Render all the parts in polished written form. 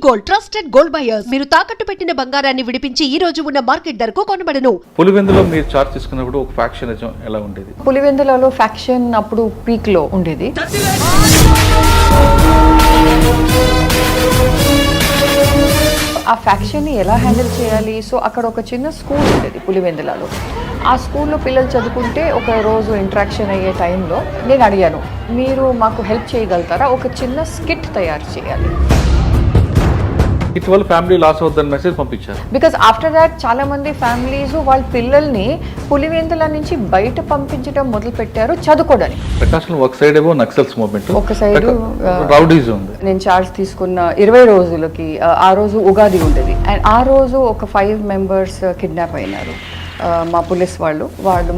Gold trusted gold buyers మీరు తాకట్టు పెట్టిన బంగారాన్ని విడిపించి ఈ రోజు ఉన్న మార్కెట్ ధరకు కొనబడను. పులివెందులో మీరు చార్జ్ తీసుకున్నప్పుడు ఒక ఫ్యాక్షనిజం ఎలా ఉండేది? పులివెందులలో ఫ్యాక్షన్ అప్పుడు పీక్ లో ఉండేది. ఆ ఫ్యాక్షన్ ని ఎలా హ్యాండిల్ చేయాలి? సో అక్కడ ఒక చిన్న స్కూల్ ఉండేది పులివెందులలో. ఆ స్కూల్లో పిల్లలు చదువుకుంటే ఒక రోజు ఇంటరాక్షన్ అయ్యే టైంలో నేను అడిగాను, మీరు మాకు హెల్ప్ చేయగలుగుతారా? ఒక చిన్న స్కిట్ తయారు చేయాలి. ఇటీవల ఫ్యామిలీ లాస్ అవుతుందని మెసేజ్ పంపించారు. బికాస్ ఆఫ్టర్ దాట్ చాలా మంది ఫ్యామిలీస్ వాళ్ళ పిల్లల్ని పులివెందుల నుంచి బయట పంపించడం మొదలు పెట్టారు చదువుకోవడానికి. ప్రకాశం ఒక సైడ్ ఏమో నక్సల్స్ మూవ్మెంట్, ఒక సైడ్ రౌడీజం ఉంది. నేను చార్జ్ తీసుకున్న 20 రోజులకి ఆ రోజు ఉగాది ఉండేది. అండ్ ఆ రోజు ఒక 5 మెంబర్స్ కిడ్నాప్ అయినారు. మా పోలీస్ వాళ్ళు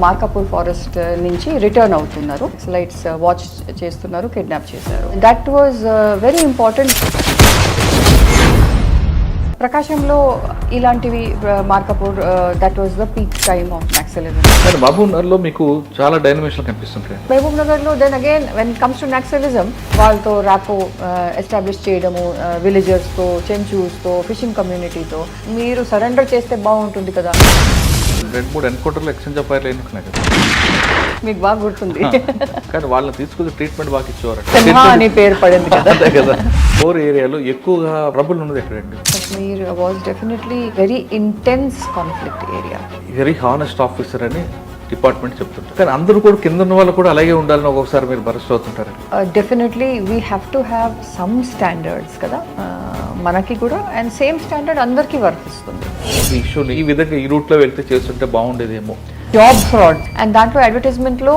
మార్కాపూర్ ఫారెస్ట్ నుంచి రిటర్న్ అవుతున్నారు, లైట్స్ వాచ్ చేస్తున్నారు, కిడ్నాప్ చేశారు. That was very important. ప్రకాశంలో ఇలాంటివి Markapur that was the peak time of naxalism. Mahabubnagar లో మీకు చాలా డైనమిక్స్ కనిపిస్తుంటాయి. మహబూబ్ నగర్ లో then again when comes to naxalism వాళ్ళతో ర్యాపో ఎస్టాబ్లిష్ చేయడము, విలేజర్స్ తో, చెంచూస్ తో, ఫిషింగ్ కమ్యూనిటీతో మీరు సరెండర్ చేస్తే బాగుంటుంది కదా. 2-3 ఎన్కౌంటర్లు ఎక్స్చేంజ్ ఆఫ్ ఫైర్ అయినాయి కదా, మీకు బాగా గుర్తుంది. కానీ వాళ్ళని తీసుకుని ట్రీట్మెంట్ బాగా ఇచ్చేవారు. సింహా అని పేరు పడింది కదా. అదే కదా. 4 ఏరియాలో ఎక్కువగా ట్రబుల్ ఉన్నది ఎక్కడండి? Kashmir was definitely very intense conflict area. Very honest officer అని డిపార్ట్మెంట్ చెప్తుంటారు, కానీ అందరూ కూడా కింద ఉన్న వాళ్ళు కూడా అలాగే ఉండాలని ఒక్కొక్కసారి మీరు బరస్ట్ అవుతుంటారు. Definitely we have to have some standards కదా మనకి కూడా, అండ్ సేమ్ స్టాండర్డ్ అందరికీ వర్తిస్తుంది. ఈ ఇష్యూని ఈ విధంగా ఈ రూట్లో వెళ్తే చేస్తుంటే బాగుండేదేమో. జాబ్ ఫ్రాడ్, అండ్ దాంట్లో అడ్వర్టైజ్మెంట్లో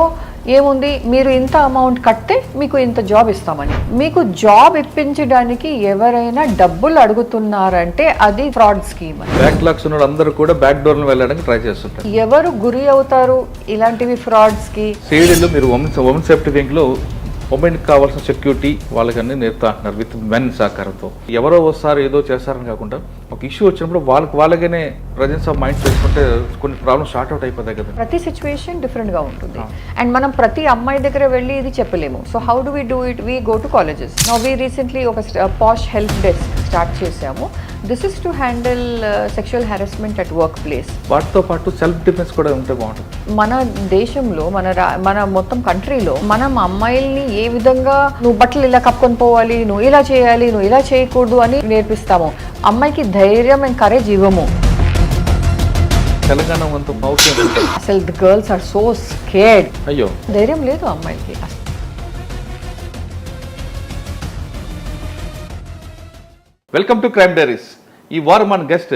ఏముంది, మీరు ఇంత అమౌంట్ కడితే మీకు ఇంత జాబ్ ఇస్తామని. మీకు జాబ్ ఇప్పించడానికి ఎవరైనా డబ్బులు అడుగుతున్నారంటే అది ఫ్రాడ్ స్కీమ్. బ్యాక్లాగ్స్ ఉన్న అందరూ కూడా బ్యాక్ డోర్ వెళ్ళడానికి ట్రై చేస్తుంటారు. ఎవరు గురి అవుతారు ఇలాంటివి ఫ్రాడ్స్ కి? సిఐడిలో మీరు ఉమెన్ సేఫ్టీ వింగ్ లో ఉమెన్కి కావాల్సిన సెక్యూరిటీ వాళ్ళకన్నీ నేర్పుతా అంటున్నారు విత్ మెన్ సహకారంతో. ఎవరో వస్తారు ఏదో చేస్తారని కాకుండా ఒక ఇష్యూ వచ్చినప్పుడు వాళ్ళగానే ప్రజెన్స్ ఆఫ్ మైండ్ చేసుకుంటే కొన్ని ప్రాబ్లమ్స్ షార్ట్ అవుట్ అయిపోతాయి కదా. ప్రతి సిచ్యువేషన్ డిఫరెంట్ గా ఉంటుంది, అండ్ మనం ప్రతి అమ్మాయి దగ్గర వెళ్ళి ఇది చెప్పలేము. So how do we do it? We go to colleges. Now we recently ఒక పాష్ హెల్ప్ డెస్క్ స్టార్ట్ చేసాము. This is to handle sexual harassment at work place. వాటితో పాటు సెల్ఫ్ డిఫెన్స్ కూడా ఉంటే బాగుంటుంది. మన దేశంలో మన మొత్తం కంట్రీలో మనం అమ్మాయిల్ని ఏ విధంగా నువ్వు బట్టలు ఇలా కప్పుకొని పోవాలి, నువ్వు ఇలా చేయాలి, నువ్వు ఇలా చేయకూడదు అని నేర్పిస్తాము. అమ్మాయికి ధైర్యం అండ్ కరేజ్ ఇవ్వము. తెలంగాణ అసలు the girls are so scared. అయ్యో, ధైర్యం లేదు అమ్మాయికి. Welcome to crime diaries. ఈ వారం మన guest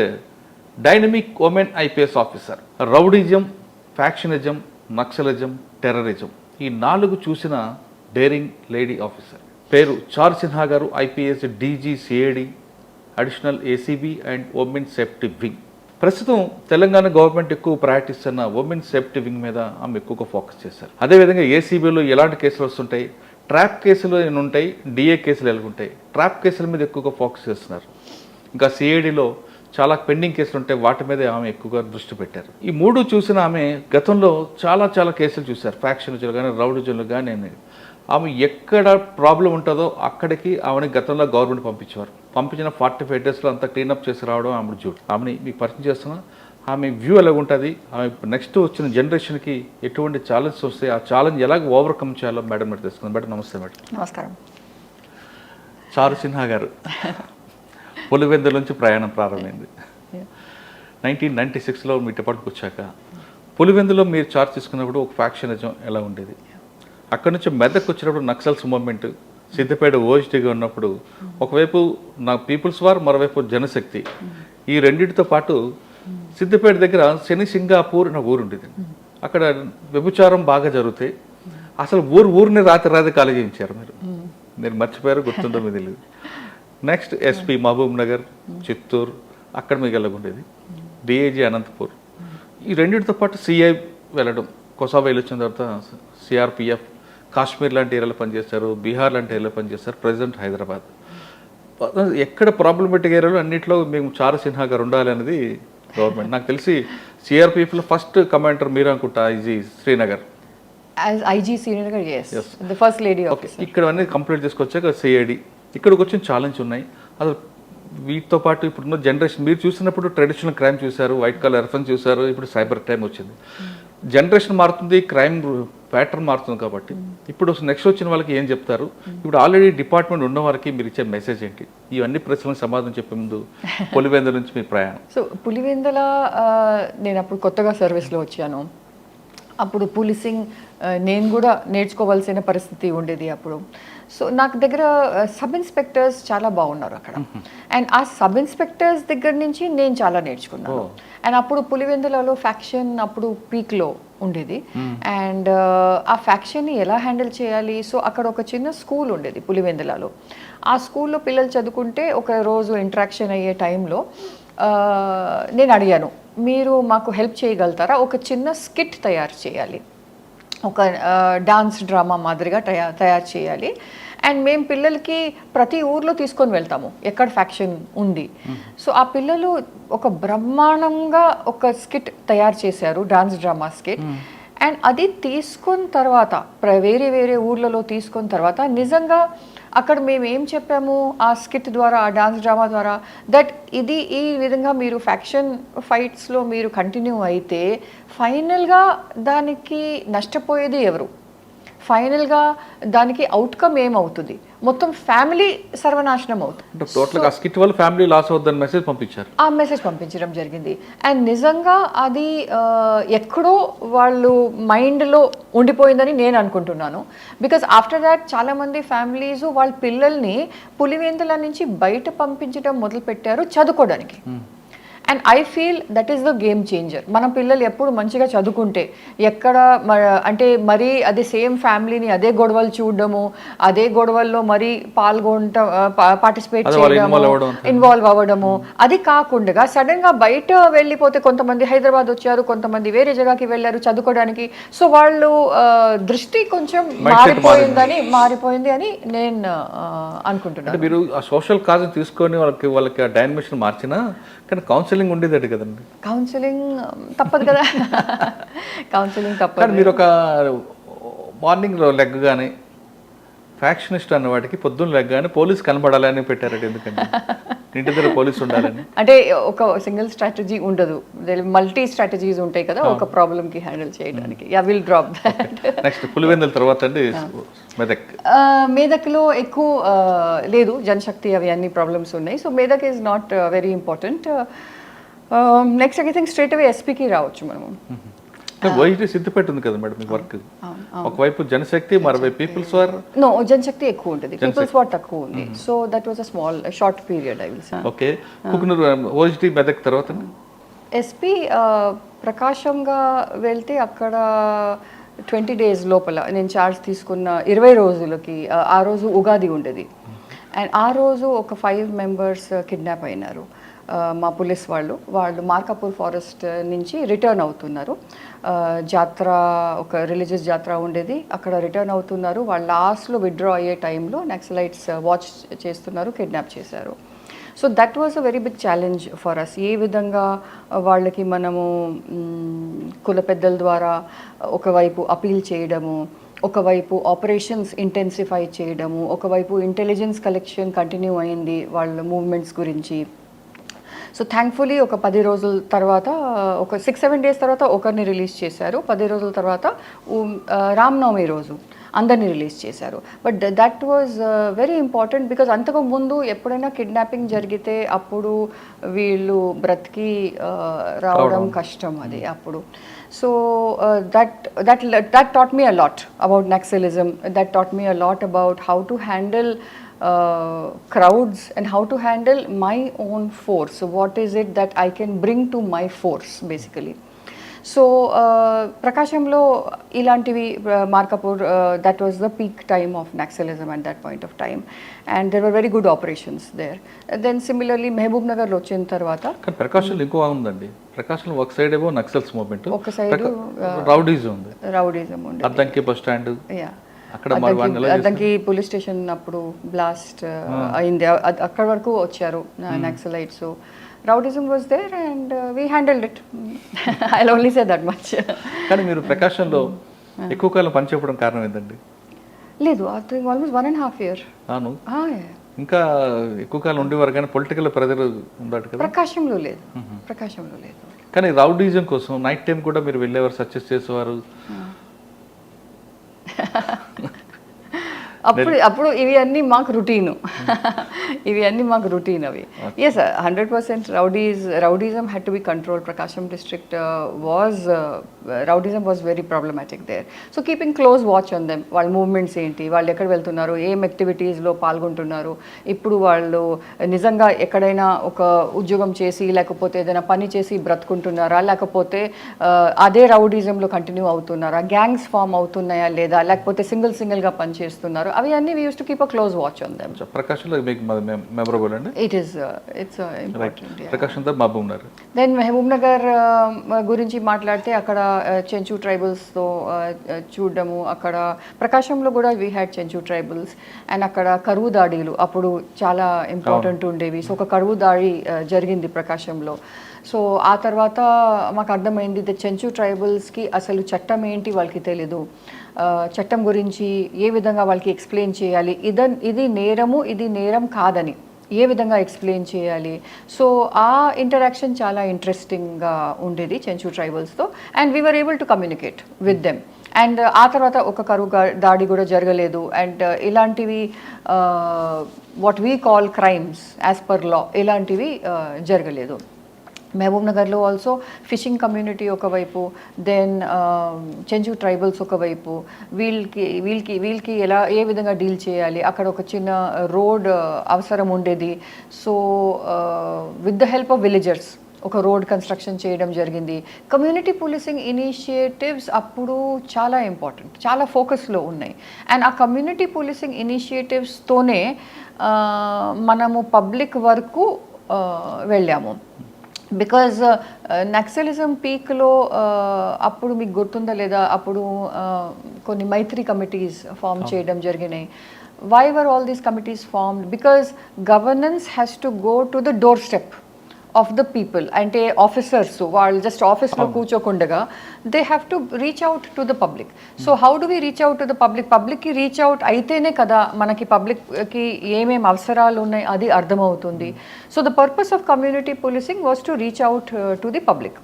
dynamic women IPS officer. Rowdyism, factionism, naxalism, terrorism ఈ 4 చూసిన డేరింగ్ లేడీ ఆఫీసర్. పేరు చారు సిన్హా గారు. IPS DG CAD additional ACB and women safety wing. ప్రస్తుతం తెలంగాణ గవర్నమెంట్ ఎక్కువ ప్రయారిటిస్తున్న ఉమెన్ సేఫ్టీ వింగ్ మీద ఆమె ఎక్కువగా ఫోకస్ చేశారు. అదేవిధంగా ACBలో ఎలాంటి కేసులు వస్తుంటాయి, ట్రాప్ కేసులు ఉంటాయి, DA కేసులు ఎలాగుంటాయి, ట్రాప్ కేసుల మీద ఎక్కువగా ఫోకస్ చేస్తున్నారు. ఇంకా CADలో చాలా పెండింగ్ కేసులు ఉంటాయి, వాటి మీద ఆమె ఎక్కువగా దృష్టి పెట్టారు. ఈ 3 చూసిన ఆమె గతంలో చాలా కేసులు చూశారు. ఫ్యాక్షనిజంలు కానీ, రౌడిజంలు కానీ. ఆమె ఎక్కడ ప్రాబ్లం ఉంటుందో అక్కడికి ఆమెని గతంలో గవర్నమెంట్ పంపించేవారు. పంపించిన 45 డేస్లో అంతా క్లీనప్ చేసి రావడం ఆమె జూడు. ఆమెని మీకు పరిచయం చేస్తున్నా. ఆమె వ్యూ ఎలాగుంటుంది, ఆమె నెక్స్ట్ వచ్చిన జనరేషన్కి ఎటువంటి ఛాలెంజ్ వస్తాయి, ఆ ఛాలెంజ్ ఎలాగ ఓవర్కమ్ చేయాలో మేడం మీరు తెలుసుకుందాం. మేడం నమస్తే. మేడం నమస్కారం. చారు సిన్హా గారు, పులివెందుల నుంచి ప్రయాణం ప్రారంభమైంది. 1996లో మీ డిపార్ట్మెంట్కి వచ్చాక పులివెందులో మీరు చార్జ్ తీసుకున్నప్పుడు ఒక ఫ్యాక్షనిజం ఎలా ఉండేది? అక్కడి నుంచి మెదక్ వచ్చినప్పుడు నక్సల్స్ మూవ్మెంట్, సిద్దిపేట ఓఎస్టీగా ఉన్నప్పుడు ఒకవైపు నా పీపుల్స్ వార్, మరోవైపు జనశక్తి. ఈ రెండింటితో పాటు సిద్దిపేట దగ్గర శని సింగాపూర్ అనే ఊరు ఉండేది. అక్కడ వ్యభిచారం బాగా జరుగుతాయి. అసలు ఊరిని రాత్రి ఖాళీ చేయించారు మీరు మర్చిపోయారు, గుర్తుందో మీకు తెలియదు. నెక్స్ట్ SP మహబూబ్ నగర్, చిత్తూరు, అక్కడ మీకు వెళ్ళకుండేది. DIG అనంతపూర్. ఈ రెండింటితో పాటు CI వెళ్ళడం, కొసాబా వెళ్ళి వచ్చిన తర్వాత CRPF, కాశ్మీర్ లాంటి ఏరియాలో పనిచేస్తారు, బీహార్ లాంటి ఏరియాలో పనిచేస్తారు, ప్రెసిడెంట్ హైదరాబాద్. ఎక్కడ ప్రాబ్లమేటిక్ ఏరియాలో అన్నింటిలో మేము చారు సిన్హా గారు ఉండాలి అనేది గవర్నమెంట్. నాకు తెలిసి CRPFలో ఫస్ట్ కమాండర్ మీరు అనుకుంటా, ఇది శ్రీనగర్. యాజ్ ఐజీ సీనియర్గా yes the first lady officer. ఇక్కడ అన్నీ కంప్లీట్ చేసుకొచ్చాక సిఐడి ఇక్కడికి వచ్చిన ఛాలెంజ్ ఉన్నాయి. అసలు వీటితో పాటు ఇప్పుడున్న జనరేషన్ మీరు చూసినప్పుడు ట్రెడిషనల్ క్రైమ్ చూశారు, వైట్ కాలర్ ఎర్ఫన్ చూశారు, ఇప్పుడు సైబర్ క్రైమ్ వచ్చింది. జనరేషన్ మారుతుంది, క్రైమ్ ప్యాటర్న్ మారుతుంది. కాబట్టి ఇప్పుడు నెక్స్ట్ వచ్చిన వాళ్ళకి ఏం చెప్తారు? ఇప్పుడు ఆల్రెడీ డిపార్ట్మెంట్ ఉన్న వారికి మీరు ఇచ్చే మెసేజ్ ఏంటి? ఇవన్నీ ప్రశ్నలకు సమాధానం చెప్పే ముందు పులివెందుల నుంచి మీ ప్రయాణం. సో పులివెందుల నేను అప్పుడు కొత్తగా సర్వీస్లో వచ్చాను. అప్పుడు పోలీసింగ్ నేను కూడా నేర్చుకోవాల్సిన పరిస్థితి ఉండేది అప్పుడు. సో నాకు దగ్గర సబ్ ఇన్స్పెక్టర్స్ చాలా బాగున్నారు అక్కడ. అండ్ ఆ సబ్ ఇన్స్పెక్టర్స్ దగ్గర నుంచి నేను చాలా నేర్చుకున్నాను. అండ్ అప్పుడు పులివెందులలో ఫ్యాక్షన్ అప్పుడు పీక్లో ఉండేది. అండ్ ఆ ఫ్యాక్షన్ని ఎలా హ్యాండిల్ చేయాలి? సో అక్కడ ఒక చిన్న స్కూల్ ఉండేది పులివెందులలో. ఆ స్కూల్లో పిల్లలు చదువుకుంటే ఒక రోజు ఇంటరాక్షన్ అయ్యే టైంలో నేను అడిగాను, మీరు మాకు హెల్ప్ చేయగలుగుతారా? ఒక చిన్న స్కిట్ తయారు చేయాలి, ఒక డాన్స్ డ్రామా మాదిరిగా తయారు చేయాలి. అండ్ మేము పిల్లలకి ప్రతి ఊర్లో తీసుకొని వెళ్తాము ఎక్కడ ఫ్యాక్షన్ ఉంది. సో ఆ పిల్లలు ఒక బ్రహ్మాండంగా ఒక స్కిట్ తయారు చేశారు, డాన్స్ డ్రామా స్కిట్. అండ్ అది తీసుకున్న తర్వాత వేరే వేరే ఊర్లలో తీసుకున్న తర్వాత నిజంగా అక్కడ మేము ఏం చెప్పాము ఆ స్కిట్ ద్వారా, ఆ డాన్స్ డ్రామా ద్వారా, దట్ ఇది ఈ విధంగా మీరు ఫ్యాక్షన్ ఫైట్స్లో మీరు కంటిన్యూ అయితే ఫైనల్గా దానికి నష్టపోయేది ఎవరు? ఫైనల్గా దానికి అవుట్కమ్ ఏమవుతుంది? మొత్తం ఫ్యామిలీ సర్వనాశనం అవుతుంది. టోటల్గా స్కిట్ వల్ల ఫ్యామిలీ లాస్ అవుతుందని మెసేజ్ పంపించారు. ఆ మెసేజ్ పంపించడం జరిగింది. అండ్ నిజంగా అది ఎక్కడో వాళ్ళు మైండ్లో ఉండిపోయిందని నేను అనుకుంటున్నాను. బికాజ్ ఆఫ్టర్ దాట్ చాలామంది ఫ్యామిలీస్ వాళ్ళ పిల్లల్ని పులివెందుల నుంచి బయట పంపించడం మొదలుపెట్టారు చదువుకోవడానికి. And I feel that is the game changer. మన పిల్లలు ఎప్పుడు మంచిగా చదువుకుంటే ఎక్కడ అంటే మరీ అదే సేమ్ ఫ్యామిలీని అదే గొడవలు చూడడము, అదే గొడవల్లో మరీ పార్టిసిపేట్ చేయడము, ఇన్వాల్వ్ అవ్వడము, అది కాకుండా సడన్గా బయట వెళ్ళిపోతే కొంతమంది హైదరాబాద్ వచ్చారు, కొంతమంది వేరే జగకి వెళ్ళారు చదువుకోవడానికి. సో వాళ్ళు దృష్టి కొంచెం మారిపోయింది అని నేను అనుకుంటున్నాను. మీరు ఆ సోషల్ కాజ్ తీసుకొని వాళ్ళకి ఆ డైమెన్షన్ మార్చినా కానీ కౌన్సిలింగ్ ఉండేది కదండి. కౌన్సిలింగ్ తప్పదు కదా. కౌన్సిలింగ్ తప్పదు. మీరు ఒక మార్నింగ్లో లెగ్గగానే ఫ్యాక్షనిస్ట్ అన్న వాటికి పొద్దున్న లెగ్గగానే పోలీస్ కనబడాలని పెట్టారంటే ఎందుకంటే ఇంటి దగ్గర పోలీస్ ఉండాలని. అంటే ఒక సింగిల్ స్ట్రాటజీ ఉండదు, మల్టీ స్ట్రాటజీస్ ఉంటాయి కదా ఒక ప్రాబ్లమ్కి హ్యాండిల్ చేయడానికి. Yeah will drop that. Next Pulivendula తర్వాత అండి మెదక్. మేదక్లో ఎక్కువ లేదు, జనశక్తి అవి అన్ని ప్రాబ్లమ్స్ ఉన్నాయి. So Medak is not very important. Next I think straight away ఎస్పీకి రావచ్చు మనము. వైట్ సిద్ధిపేట ఉంది కదా మేడం మీ వర్క్. ఒకవైపు జనశక్తి, మరోవైపు పీపుల్స్ వార్. నో, జనశక్తి ఎక్కువ ఉంటుంది, పీపుల్స్ వార్ తక్కువ ఉంది. So that was a small short period I will say. Okay, Kukunoor ఓజిటి మెదక్ తర్వాత ఎస్పీ ప్రకాశంగా వెళ్తే అక్కడ 20 days లోపల నేను ఛార్జ్ తీసుకున్న 20 రోజులకి ఆ రోజు ఉగాది ఉండేది. అండ్ ఆ రోజు ఒక 5 members కిడ్నాప్ అయినారు. మా పోలీస్ వాళ్ళు మార్కాపూర్ ఫారెస్ట్ నుంచి రిటర్న్ అవుతున్నారు. జాతర, ఒక రిలీజియస్ జాతర ఉండేది, అక్కడ రిటర్న్ అవుతున్నారు. వాళ్ళు లాస్ట్లో విత్డ్రా అయ్యే టైంలో నక్సలైట్స్ వాచ్ చేస్తున్నారు, కిడ్నాప్ చేశారు. So that was a very big challenge for us. ఏ విధంగా వాళ్ళకి మనము కుల పెద్దల ద్వారా ఒకవైపు అపీల్ చేయడము, ఒకవైపు ఆపరేషన్స్ ఇంటెన్సిఫై చేయడము, ఒకవైపు ఇంటెలిజెన్స్ కలెక్షన్ కంటిన్యూ అయింది వాళ్ళ మూవ్మెంట్స్ గురించి. సో థ్యాంక్ఫుల్లీ ఒక 10 రోజుల తర్వాత, ఒక 6-7 days తర్వాత ఒకరిని రిలీజ్ చేశారు. 10 రోజుల తర్వాత రామ్నవమి రోజు అందరినీ రిలీజ్ చేశారు. But that was very important because అంతకు ముందు ఎప్పుడైనా కిడ్నాపింగ్ జరిగితే అప్పుడు వీళ్ళు బ్రతికి రావడం కష్టం అది అప్పుడు. So that taught me a lot about Naxalism. That taught me a lot about how to handle crowds and how to handle my own force. So what is it that I can bring to my force basically. So ప్రకాశంలో ఇలాంటివి Markapur, that was the peak time of naxalism at that point of time. And there were very good operations there. Then similarly మహబూబ్ నగర్లో వచ్చిన తర్వాత ప్రకాశంలో ఇంకో ఉందండి. ప్రకాశంలో ఒక side ఏమో నక్సల్స్ మూవ్మెంట్, ఒక సైడ్ రౌడీజం ఉంది. Addanki bus stand, Addanki police station అప్పుడు బ్లాస్ట్ అయింది, అక్కడ వరకు వచ్చారు Naxalites. Rowdyism was there and we handled it. I'll only say that much. కానీ మీరు ప్రకాశంలో ఎక్కువ కాలం పనిచేయడం కారణం ఏంటండి? లేదు, ఆల్మోస్ట్ 1.5 year. అవును, ఇంకా ఎక్కువ కాలం ఉండేవారు కానీ పొలిటికల్ ప్రెజర్ ఉండదు కదా? ప్రకాశంలో లేదు, ప్రకాశంలో లేదు. కానీ రౌడీజం కోసం నైట్ టైం కూడా మీరు వెళ్ళేవారు, సక్సెస్ చేసేవారు. అప్పుడు ఇవి అన్నీ మాకు రొటీను. ఇవి అన్నీ మాకు రొటీన్ అవి. Yes, 100% rowdyism had to be control. Prakasam district rowdyism was very problematic there. So keeping close watch on them. వాళ్ళ మూవ్మెంట్స్ ఏంటి, వాళ్ళు ఎక్కడ వెళ్తున్నారు, ఏం యాక్టివిటీస్లో పాల్గొంటున్నారు, ఇప్పుడు వాళ్ళు నిజంగా ఎక్కడైనా ఒక ఉద్యోగం చేసి లేకపోతే ఏదైనా పని చేసి బ్రతుకుంటున్నారా, లేకపోతే అదే రౌడీజంలో కంటిన్యూ అవుతున్నారా, గ్యాంగ్స్ ఫామ్ అవుతున్నాయా లేదా, లేకపోతే సింగిల్గా పనిచేస్తున్నారు, అవి అన్ని we used to keep a close watch on them. ప్రకాశంలో మీకు మెమరబుల్ అండి? It's important. ప్రకాశంతో Mahabubnagar. Then Mahabubnagar గురించి మాట్లాడితే అక్కడ చెంచు ట్రైబల్స్తో చూడడము, అక్కడ ప్రకాశంలో కూడా we had Chenchu tribals. And అక్కడ కరువు దాడులు అప్పుడు చాలా ఇంపార్టెంట్ ఉండేవి. సో ఒక కరువు దాడి జరిగింది ప్రకాశంలో. సో ఆ తర్వాత మాకు అర్థమైంది చెంచు ట్రైబల్స్కి అసలు చట్టం ఏంటి వాళ్ళకి తెలీదు, చట్టం గురించి ఏ విధంగా వాళ్ళకి ఎక్స్ప్లెయిన్ చేయాలి, ఇది నేరము, ఇది నేరం కాదని ఏ విధంగా ఎక్స్ప్లెయిన్ చేయాలి. సో ఆ ఇంటరాక్షన్ చాలా ఇంట్రెస్టింగ్గా ఉండేది చెంచు ట్రైబల్స్తో. And we were able to communicate with them. And ఆ తర్వాత ఒక కరువు దాడి కూడా జరగలేదు. అండ్ ఇలాంటివి what we call crimes as per law ఇలాంటివి జరగలేదు. మహబూబ్ నగర్లో ఆల్సో ఫిషింగ్ కమ్యూనిటీ ఒకవైపు, దెన్ చెంచు ట్రైబల్స్ ఒకవైపు, వీళ్ళకి ఏ విధంగా డీల్ చేయాలి, అక్కడ ఒక చిన్న రోడ్ అవసరం ఉండేది. So with the help of villagers ఒక రోడ్ కన్స్ట్రక్షన్ చేయడం జరిగింది. కమ్యూనిటీ పోలీసింగ్ ఇనిషియేటివ్స్ అప్పుడు చాలా ఇంపార్టెంట్, చాలా ఫోకస్లో ఉన్నాయి. అండ్ ఆ కమ్యూనిటీ పోలీసింగ్ ఇనిషియేటివ్స్తోనే మనము పబ్లిక్ వరకు వెళ్ళాము. బికాజ్ నక్సలిజం పీక్లో అప్పుడు మీకు గుర్తుందా లేదా, అప్పుడు కొన్ని మైత్రి కమిటీస్ ఫామ్ చేయడం జరిగినాయి. Why were all these committees formed? Because governance has to go to the door step of the people. అంటే ఆఫీసర్స్ వాళ్ళు జస్ట్ ఆఫీస్లో కూర్చోకుండగా they have to reach out to the public. So how do we reach out to the public? పబ్లిక్కి reach out అయితేనే కదా మనకి పబ్లిక్కి ఏమేమి అవసరాలు ఉన్నాయి అది అర్థమవుతుంది. So the purpose of community policing was to reach out to the public.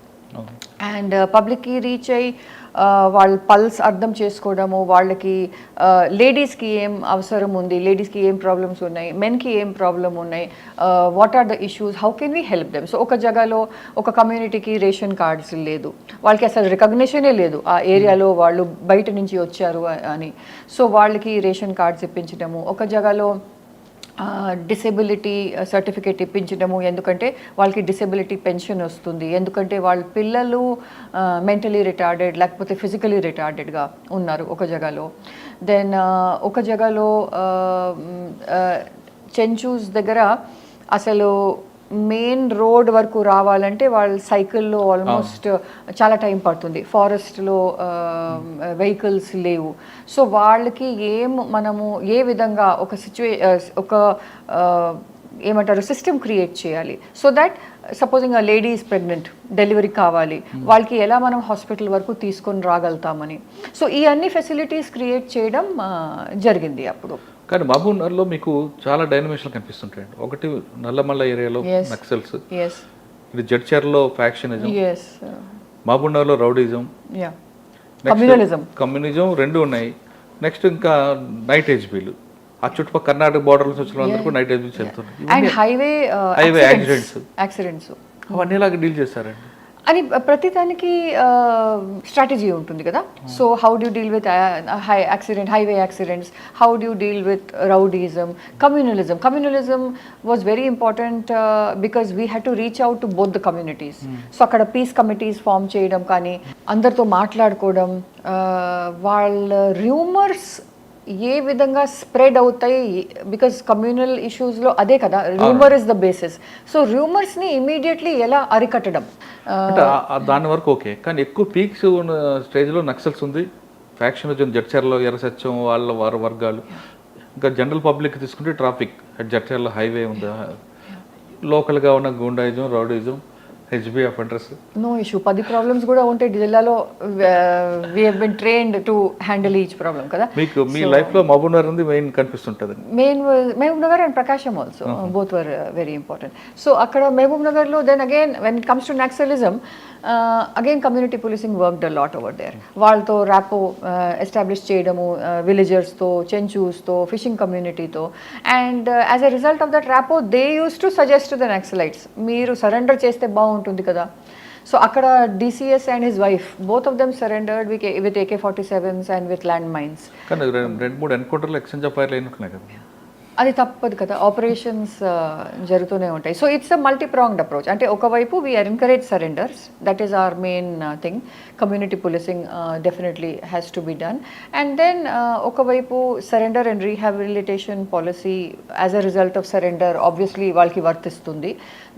And పబ్లిక్కి రీచ్ అయ్యి వాళ్ళ పల్స్ అర్థం చేసుకోవడము, వాళ్ళకి లేడీస్కి ఏం అవసరం ఉంది, లేడీస్కి ఏం ప్రాబ్లమ్స్ ఉన్నాయి, మెన్కి ఏం ప్రాబ్లమ్ ఉన్నాయి, what are the issues, how can we help them. So ఒక జగలో ఒక కమ్యూనిటీకి రేషన్ కార్డ్స్ లేదు, వాళ్ళకి అసలు రికగ్నిషనే లేదు ఆ ఏరియాలో వాళ్ళు బయట నుంచి వచ్చారు అని. సో వాళ్ళకి రేషన్ కార్డ్స్ ఇప్పించడము, ఒక జగలో డిసేబిలిటీ సర్టిఫికేట్ ఇప్పించడము, ఎందుకంటే వాళ్ళకి డిసేబిలిటీ పెన్షన్ వస్తుంది, ఎందుకంటే వాళ్ళ పిల్లలు మెంటలీ రిటార్డెడ్ లేకపోతే ఫిజికలీ రిటార్డెడ్గా ఉన్నారు ఒక జగలో. దెన్ ఒక జగలో చెంచూస్ దగ్గర అసలు మెయిన్ రోడ్ వరకు రావాలంటే వాళ్ళ సైకిల్లో ఆల్మోస్ట్ చాలా టైం పడుతుంది, ఫారెస్ట్లో వెహికల్స్ లేవు. సో వాళ్ళకి మనము ఏ విధంగా ఒక ఏమంటారు సిస్టమ్ క్రియేట్ చేయాలి. సో దట్ సపోజింగ్ ఆ లేడీ ఈజ్ ప్రెగ్నెంట్, డెలివరీ కావాలి, వాళ్ళకి ఎలా మనం హాస్పిటల్ వరకు తీసుకొని రాగలుగుతామని. సో ఈ అన్ని ఫెసిలిటీస్ క్రియేట్ చేయడం జరిగింది అప్పుడు. కానీ మహబూబ్ నగర్లో మీకు చాలా డైనమిషన్లు కనిపిస్తుంటాయండి. ఒకటి నల్లమల్ల ఏరియాలో నక్సల్స్, ఇది జడ్చర్లో ఫ్యాక్షనిజం, మహబూబ్ నగర్లో రౌడీజం, కమ్యూనిజం రెండు ఉన్నాయి. నెక్స్ట్ ఇంకా నైట్ హెచ్బీలు, ఆ చుట్టుపక్కల కర్ణాటక బోర్డర్ నుంచి వచ్చిన అందరికీ నైట్ హెచ్బీలు వెళ్తున్నాయి. హైవే యాక్సిడెంట్స్ అవన్నీ ఇలాగ డీల్ చేస్తారండి. అని ప్రతిదానికి స్ట్రాటజీ ఉంటుంది కదా. So how do deal with highway accidents, how do deal with rowdyism, communalism was very important because we had to reach out to both the communities. So అక్కడ piece committees form చేయడం కానీ, అందరితో మాట్లాడుకోవడం, వాళ్ళ rumours ఏ విధంగా spread అవుతాయి, because communal ఇష్యూస్లో అదే కదా, rumour is the basis. So రూమర్స్ని ఇమీడియట్లీ ఎలా అరికట్టడం, అంటే దాని వరకు ఓకే. కానీ ఎక్కువ పీక్స్ ఉన్న స్టేజ్లో నక్సల్స్ ఉంది, ఫ్యాక్షనిజం, జడ్చర్లో ఎర్రసత్యం వారి వర్గాలు, ఇంకా జనరల్ పబ్లిక్ తీసుకుంటే ట్రాఫిక్, జడ్చర్లో హైవే ఉంది, లోకల్గా ఉన్న goondaism, rowdyism, HB offenders? No issue. 10 problems కూడా ఉంటే జిల్లాలో we have been trained to handle each problem కదా. మీకు మీ లైఫ్లో మహబూబ్ నగర్ ఉంది మెయిన్ కనిపిస్తుంటుంది. Mahabubnagar and Prakasam also both were very important. So అక్కడ మహబూబ్ నగర్లో then again when it comes to naxalism again community policing worked a lot over there. వాళ్ళతో ర్యాపో ఎస్టాబ్లిష్ చేయడము, విలేజర్స్తో, చెంచూస్తో, ఫిషింగ్ కమ్యూనిటీతో, and as a result of that rapport they use to suggest to the naxalites, మీరు surrender చేస్తే బాగుంటుంది కదా. So అక్కడ DCS and his wife both of them surrendered with AK-47s and with land mines. కానీ 2-3 ఎన్కౌంటర్లు exchange of ఫైర్లు అయినట్టున్నాయి కదా. అది తప్పదు కదా, ఆపరేషన్స్ జరుగుతూనే ఉంటాయి. So it's a multi pronged approach. అంటే ఒకవైపు we're encourage surrenders, that is our main thing. Community policing definitely has to be done. And then ఒకవైపు surrender and rehabilitation policy as a result of surrender obviously వాళ్ళకి వర్తిస్తుంది.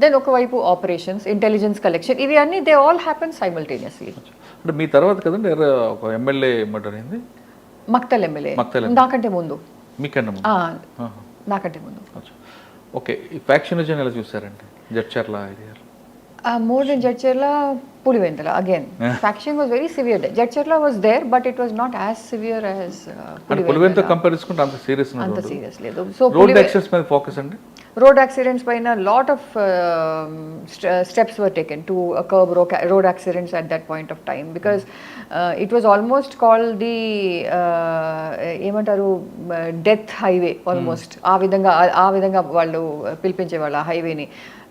Then ఒకవైపు operations, intelligence collection, ఇవి అన్నీ they all happen simultaneously. అంటే మీ తర్వాత కదండి ఒక ఎమ్మెల్యే మర్డర్ అయింది, మక్తల్ ఎమ్మెల్యే. నాకంటే ముందు. మీకన్నా నాకంటే ముందు. ఓకే, ఈ ఫ్యాక్షనిజం ఎలా చూసారండి జడ్చర్ల ఏరియాలో? More than Jadcherla, Pulivendula again faction was very severe. Jadcherla was there but it was not as severe as Pulivendula compare చేసుకుంటే అంత సీరియస్ లేదు. సో రోడ్ యాక్సిడెంట్స్ మీద ఫోకస్ అండి. రోడ్ యాక్సిడెంట్స్ పైన lot of steps were taken to curb road accidents at that point of time, because it was almost called the ఏమంటారు death highway almost. ఆ విధంగా వాళ్ళు పిలిపించేవాళ్ళు ఆ హైవేని.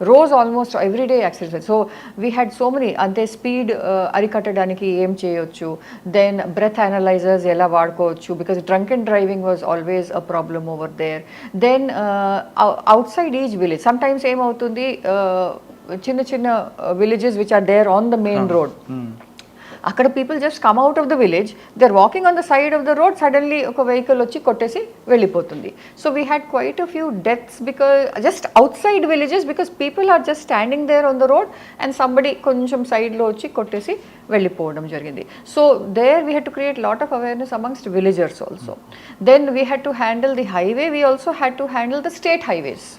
రోజ్ almost everyday accidents. So we had so many. అంతే speed అరికట్టడానికి ఏం చేయొచ్చు, దెన్ బ్రెత్ అనలైజర్స్ ఎలా వాడుకోవచ్చు, because drunk and driving was always a problem over there. Then outside each village sometimes ఏమవుతుంది, చిన్న చిన్న villages which are there on the main road, అక్కడ people just come out of the village, they are walking on the side of the road, suddenly ఒక vehicle వచ్చి కొట్టేసి వెళ్ళిపోతుంది. So we had quite a few deaths because just outside villages, because people are just standing there on the road and somebody కొంచెం సైడ్లో వచ్చి కొట్టేసి వెళ్ళిపోవడం జరిగింది. So there we had to create lot of awareness amongst villagers also. Then we had to handle the highway, we also had to handle the state highways,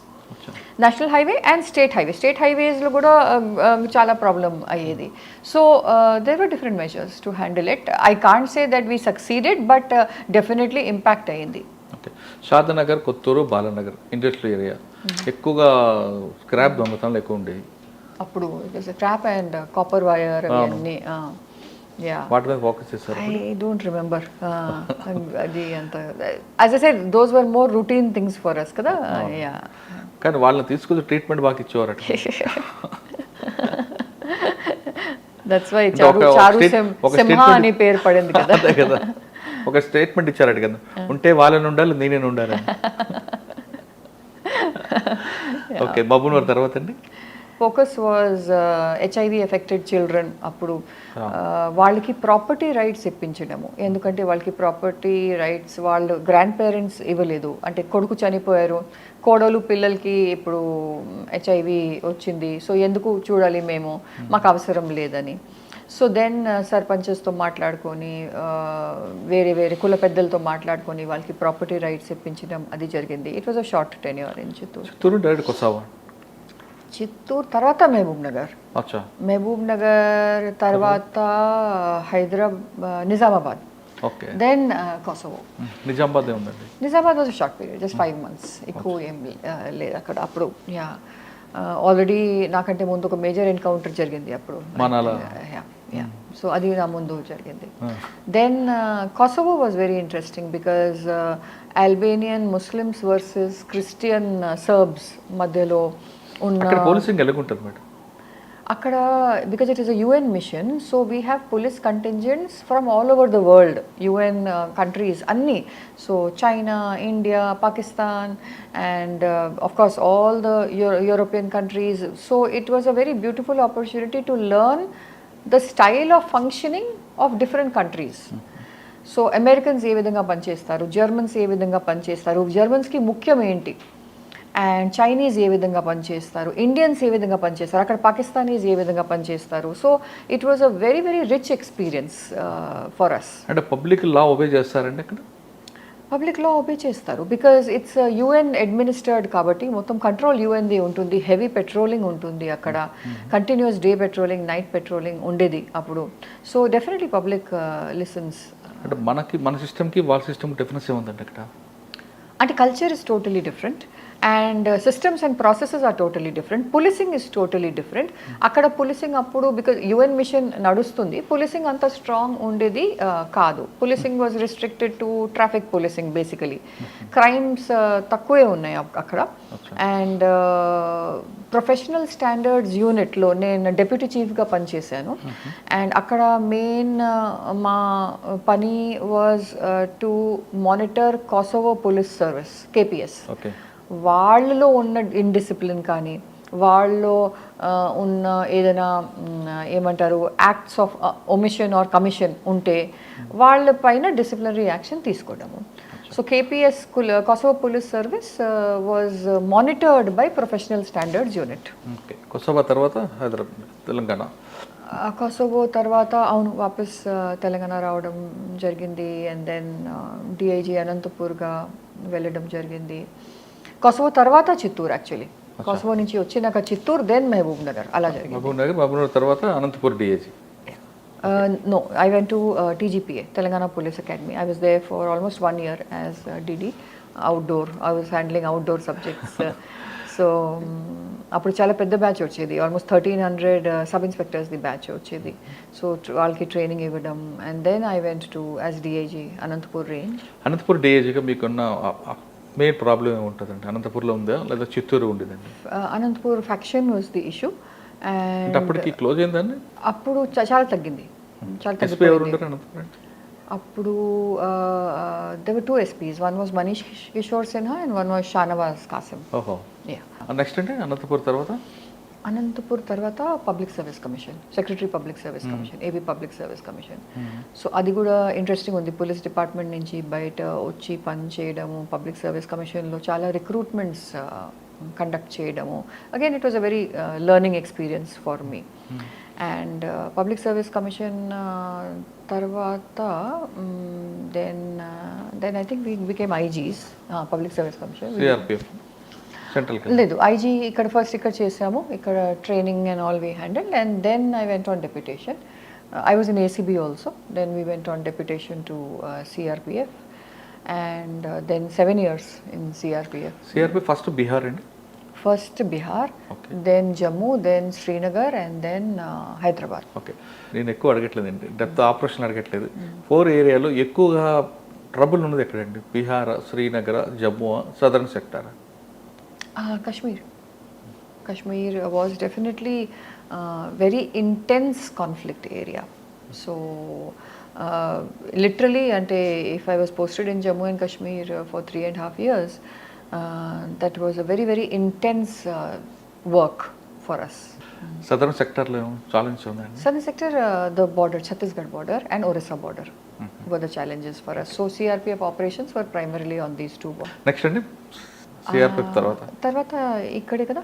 national highway and state హైవేస్లో కూడా చాలా problem అయ్యేది. So there were different measures to handle it. I can't say that we succeeded, but definitely impact అయ్యింది. Okay, Shadnagar, Kothur, Balanagar industrial area ఎక్కువగా scrap దొంగతనాలు ఎక్కువ ఉండేవి అప్పుడు. స్క్రాప్ అండ్ కాపర్ వైర్ అవన్నీ. వాటి మీద ఫోకస్ చేశారు. ఐ డోంట్ రిమెంబర్ అది అంత. As I said those were more routine things for us కదా. కానీ వాళ్ళని తీసుకుని ట్రీట్మెంట్ బాగా ఇచ్చేవారట. దట్స్ వై చారు సింహ అని పేరు పడింది కదా. అదే కదా, ఒక స్టేట్మెంట్ ఇచ్చారట కదా, ఉంటే వాళ్ళని ఉండాలి నేనే ఉండాలి. ఓకే, బాబునూర్ తర్వాత అండి focus was HIV affected children. అప్పుడు వాళ్ళకి ప్రాపర్టీ రైట్స్ ఇప్పించడము, ఎందుకంటే వాళ్ళకి ప్రాపర్టీ రైట్స్ వాళ్ళు గ్రాండ్ పేరెంట్స్ ఇవ్వలేదు. అంటే కొడుకు చనిపోయారు, కోడలు పిల్లలకి ఇప్పుడు HIV వచ్చింది, సో ఎందుకు చూడాలి మేము, మాకు అవసరం లేదని. సో దెన్ సర్పంచెస్తో మాట్లాడుకొని, వేరే కుల పెద్దలతో మాట్లాడుకొని వాళ్ళకి ప్రాపర్టీ రైట్స్ ఇప్పించడం అది జరిగింది. It was a short tenure in Chittoor తర్వాత మహబూబ్ నగర్ తర్వాత Nizamabad, then Kosovo. Nizamabad was short period, just 5 months, ఎక్కువ ఏం లేదు అక్కడ. అప్పుడు ఆల్రెడీ నాకంటే ముందు ఒక మేజర్ ఎన్కౌంటర్ జరిగింది అప్పుడు. సో అది నా ముందు జరిగింది. Then Kosovo was very interesting because Albanian Muslims versus Christian Serbs మధ్యలో ఉన్న పోలీసింగ్ ఎలా ఉంటుంది మేడం అక్కడ. Because it is a UN mission, so we have police contingents from all over the world, UN countries అన్నీ. So China, India, Pakistan and of course all the European countries. So it was a very beautiful opportunity to learn the style of functioning of different countries. So Americans ఏ విధంగా పనిచేస్తారు, Germans ఏ విధంగా పనిచేస్తారు, జర్మన్స్కి ముఖ్యం ఏంటి, and Chinese ఏ విధంగా పనిచేస్తారు, Indians ఏ విధంగా పనిచేస్తారు, అక్కడ పాకిస్తానీస్ ఏ విధంగా పనిచేస్తారు. So it was a very rich experience for us. అంటే పబ్లిక్ లా ఒబే చేస్తారండి అక్కడ? పబ్లిక్ లా ఒబే చేస్తారు బికాజ్ ఇట్స్ యుఎన్ అడ్మినిస్టర్డ్ కాబట్టి మొత్తం కంట్రోల్ యుఎన్ది ఉంటుంది, హెవీ పెట్రోలింగ్ ఉంటుంది అక్కడ, continuous day patrolling, night patrolling ఉండేది అప్పుడు. So definitely public listens. అంటే మన సిస్టమ్కి వాళ్ళ సిస్టమ్ డిఫరెన్స్ ఏముందండి అక్కడ? అంటే culture is totally different and systems and processes are totally different. Policing is totally different. అక్కడ పోలీసింగ్ అప్పుడు బికాజ్ యుఎన్ మిషన్ నడుస్తుంది, పోలీసింగ్ అంత స్ట్రాంగ్ ఉండేది కాదు. Policing was restricted to traffic policing basically. Crimes తక్కువే ఉన్నాయి అక్కడ. అండ్ ప్రొఫెషనల్ స్టాండర్డ్స్ యూనిట్లో నేను డెప్యూటీ చీఫ్గా పనిచేశాను. అండ్ అక్కడ మెయిన్ మా పని was to monitor Kosovo police service, KPS. వాళ్ళలో ఉన్న ఇండిసిప్లిన్ కానీ వాళ్ళలో ఉన్న ఏదైనా ఏమంటారు acts of omission or commission ఉంటే వాళ్ళ పైన డిసిప్లినరీ యాక్షన్ తీసుకోవడము. So KPS Kosovo police service was monitored by professional standards unit. Kosovo తర్వాత హైదరాబాద్, తెలంగాణ. కొసోవో తర్వాత అవును వాపస్ తెలంగాణ రావడం జరిగింది. అండ్ దెన్ డిఐజీ అనంతపూర్గా వెళ్ళడం జరిగింది. కొసోవో తర్వాత చిత్తూరు, యాక్చువల్లీ కొసోవో నుంచి వచ్చినాక చిత్తూరు, దెన్ మహబూబ్ నగర్, అలా జరిగింది. మహబూబ్ నగర్ తర్వాత Anantapur DIG. No, I went to TGPA, Telangana Police Academy. I was there for almost 1 year as DD, outdoor. I was handling outdoor subjects. So, అప్పుడు చాలా పెద్ద బ్యాచ్ వచ్చేది, almost 1300 sub inspectors the batch వచ్చేది. So వాళ్ళకి training ఇవ్వడం. And then I went to as DIG Anantapur range. Anantapur డిఐజీగా మీకున్న main problem ఏముంటుందండి? అనంతపూర్లో ఉందా లేదా చిత్తూరు ఉండేదండి? Anantapur faction was the issue. And అప్పటికి క్లోజ్ అయిందండి? అప్పుడు చాలా తగ్గింది, చాలా తగ్గిపోయింది. అప్పుడు there were 2 SPs. One was Manish Kishore Sinha and one was Shanawaz Qasim. ఓహో. నెక్స్ట్ అంటే అనంతపూర్ తర్వాత? అనంతపూర్ తర్వాత public service commission, secretary public service commission, AP public service commission. So అది కూడా ఇంట్రెస్టింగ్ ఉంది. పోలీస్ డిపార్ట్మెంట్ నుంచి బయట వచ్చి పని చేయడము, పబ్లిక్ సర్వీస్ కమిషన్లో చాలా రిక్రూట్మెంట్స్ కండక్ట్ చేయడము. Again it was a very learning experience for me. And public service commission తర్వాత then I think we became IGs. Public service commission లేదు, ఐజీ ఇక్కడ ఫస్ట్ ఇక్కడ చేసాము, ఇక్కడ training and all we handle. And then I went on deputation. I was in ACB also. Then we went on deputation to CRPF. And then 7 years in CRPF. CRPF first Bihar అండి? First Bihar, then Jammu, then Srinagar and then Hyderabad. Okay, నేను ఎక్కువ అడగట్లేదండి, depth operation అడగట్లేదు. 4 ఏరియాలో ఎక్కువగా trouble ఉన్నది ఎక్కడండి? Bihar, Srinagar, Jammu, southern sector? Kashmir was definitely very intense conflict area. So literally, if I was posted in Jammu and Kashmir for 3.5 years, that was a very, very intense work for us. Southern sector lo challenge undandi? Southern sector, the border, Chhattisgarh border and Orissa border were the challenges for us. So CRPF operations were primarily on these 2 borders. Next andi CRPF తర్వాత ఇక్కడే కదా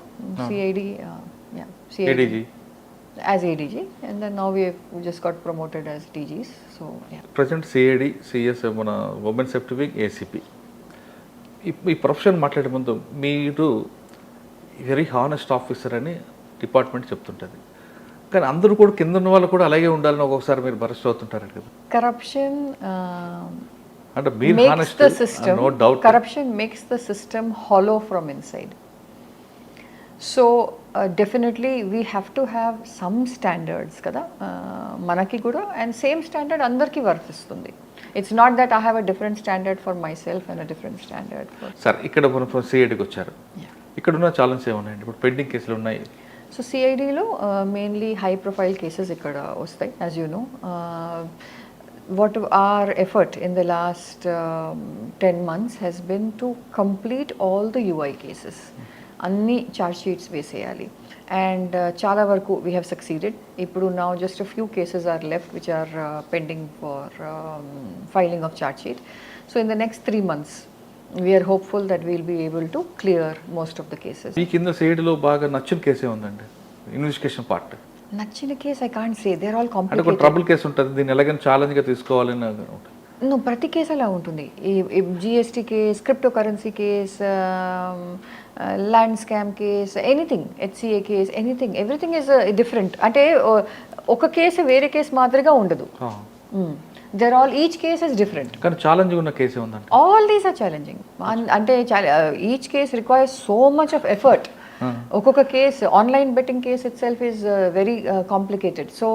CID, ADG as ADG, and then now we just got promoted as DGs. So yeah, present CID, CS మన women safety wing, ACP. ఈ profession మాట్లాడే ముందు మీరు very honest officer అని department చెప్తుంటుంది, కానీ అందరూ కూడా కింద ఉన్న వాళ్ళు కూడా అలాగే ఉండాలని ఒక్కొక్కసారి మీరు బరస్ట్ అవుతుంటారు కదా. కరప్షన్ అంటే మీరు makes the system, no doubt, corruption makes the system hollow from inside. So definitely we have to have some standards kada manaki kuda, and same standard andarki వర్తిస్తుంది. It's not that I have a different standard for myself and a different standard for sir. ఇక్కడ మనం సిఐడికి వచ్చారు, ఇక్కడ ఉన్న challenge ఏమన్నాయండి? ఇప్పుడు pending కేసులు ఉన్నాయి. So సిఐడిలో మెయిన్లీ హై ప్రొఫైల్ కేసెస్ ఇక్కడ వస్తాయి. As you know, what our effort in the last 10 months has been to complete all the UI cases. Anni charge sheets వేసేయాలి. And చాలా వరకు we have succeeded. ఇప్పుడు now just a few cases are left which are pending for filing of charge sheet. So in the next 3 months we are hopeful that we will be able to clear most of the cases. ఈ కింద సిఐడిలో బాగా నచ్చిన కేసే ఉందండి investigation part? నచ్చిన case I can't say, they are all అంటే complicated. Trouble case ఉంటుంది, దీన్ని ఎలాగైనా ఛాలెంజ్గా తీసుకోవాలని నువ్వు ప్రతి కేసు అలా ఉంటుంది. ఈ GST case, cryptocurrency case, land scam case, anything, HCA case, anything, everything is different. అంటే ఒక కేసు వేరే కేసు మాదిరిగా ఉండదు. There all each case is different. కానీ ఛాలెంజింగ్ ఉన్న కేసు ఉందండి. All these are challenging. అంటే each case requires so much of effort. ఒక్కొక్క case, online betting case itself is very complicated. So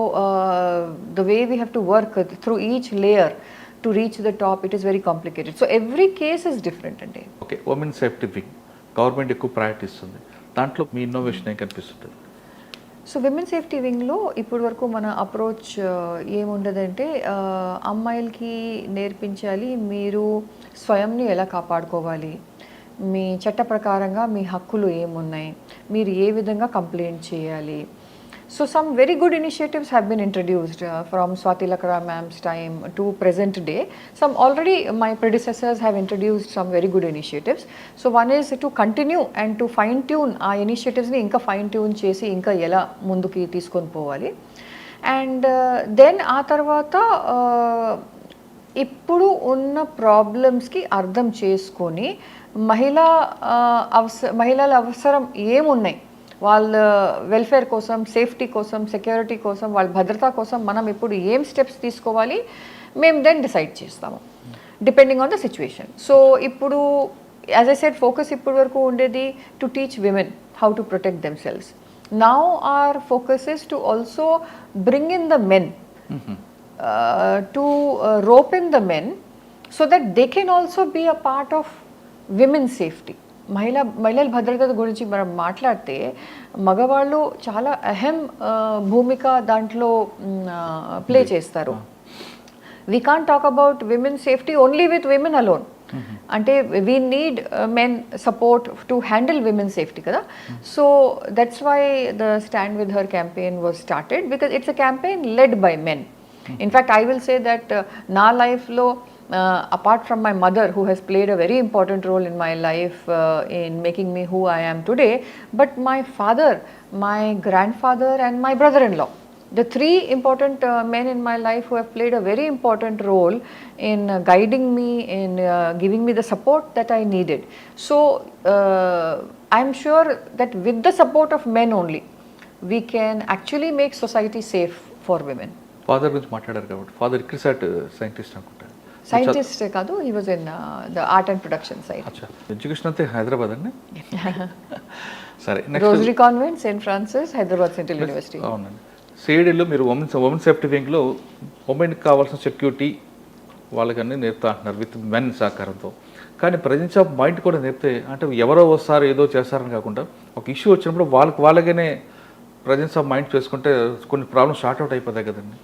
the way we have to work through each layer to reach the top, it is very complicated. So every case is different ante. Okay, women safety wing government ఎక్కువ priority ఇస్తుంది, దాంట్లో మీ innovation ఏం కనిపిస్తుంది? So women safety వింగ్లో ఇప్పటి వరకు మన approach ఏముండదంటే, అమ్మాయిలకి నేర్పించాలి మీరు స్వయంని ఎలా కాపాడుకోవాలి, మీ చట్ట ప్రకారంగా మీ హక్కులు ఏమున్నాయి, మీరు ఏ విధంగా కంప్లైంట్ చేయాలి. So some very good initiatives have been introduced from Swati Lakra ma'am's time to present day. Some already my predecessors have introduced some very good initiatives. So one is to continue and to fine tune our initiatives ni inka fine tune chesi inka ela munduki teeskoni povali. And then aa tarvata ఇప్పుడు ఉన్న ప్రాబ్లమ్స్కి అర్థం చేసుకొని మహిళల అవసరం ఏమున్నాయి, వాళ్ళ welfare కోసం, safety కోసం, సెక్యూరిటీ కోసం, వాళ్ళ భద్రత కోసం మనం ఇప్పుడు ఏం స్టెప్స్ తీసుకోవాలి మేము దెన్ డిసైడ్ చేస్తాము depending on the situation. So ఇప్పుడు యాజ్ ఐ సెడ్ ఫోకస్ ఇప్పటి వరకు ఉండేది to teach women how to protect themselves. Now our focus is to also bring in the men, to rope in the men so that they can also be a part of women's safety. మహిళల భద్రత గురించి మనం మాట్లాడితే మగవాళ్ళు చాలా అహం భూమిక దాంట్లో play చేస్తారు. We can't talk about women safety only with women alone. అంటే we need men support to handle women safety కదా. So that's why the stand with her campaign was started, because it's a campaign led by men. In fact, I will say that na life lo, apart from my mother who has played a very important role in my life in making me who I am today, but my father, my grandfather and my brother-in-law, the three important men in my life who have played a very important role in guiding me, in giving me the support that I needed. So I am sure that with the support of men only we can actually make society safe for women. Father గురించి మాట్లాడారు కాబట్టి, father research scientist అనుకుంటారు. Scientist కాదు, he was in the art and production side. అచ్చా, education అంతే హైదరాబాద్ అండి. సరే, rosary convent, Saint Francis, Hyderabad central university. అవునండి. సిఐడిలో మీరు ఉమెన్ సేఫ్టీ వింగ్లో ఉమెన్కి కావాల్సిన సెక్యూరిటీ వాళ్ళకన్నీ నేర్పుతా అంటున్నారు విత్ మెన్ సహకారంతో. కానీ ప్రజెన్స్ ఆఫ్ మైండ్ కూడా నేర్పితే, అంటే ఎవరో వస్తారు ఏదో చేస్తారని కాకుండా ఒక ఇష్యూ వచ్చినప్పుడు వాళ్ళగానే ప్రజెన్స్ ఆఫ్ మైండ్ చేసుకుంటే కొన్ని ప్రాబ్లమ్స్ షార్ట్ అవుట్ అయిపోతాయి కదండి.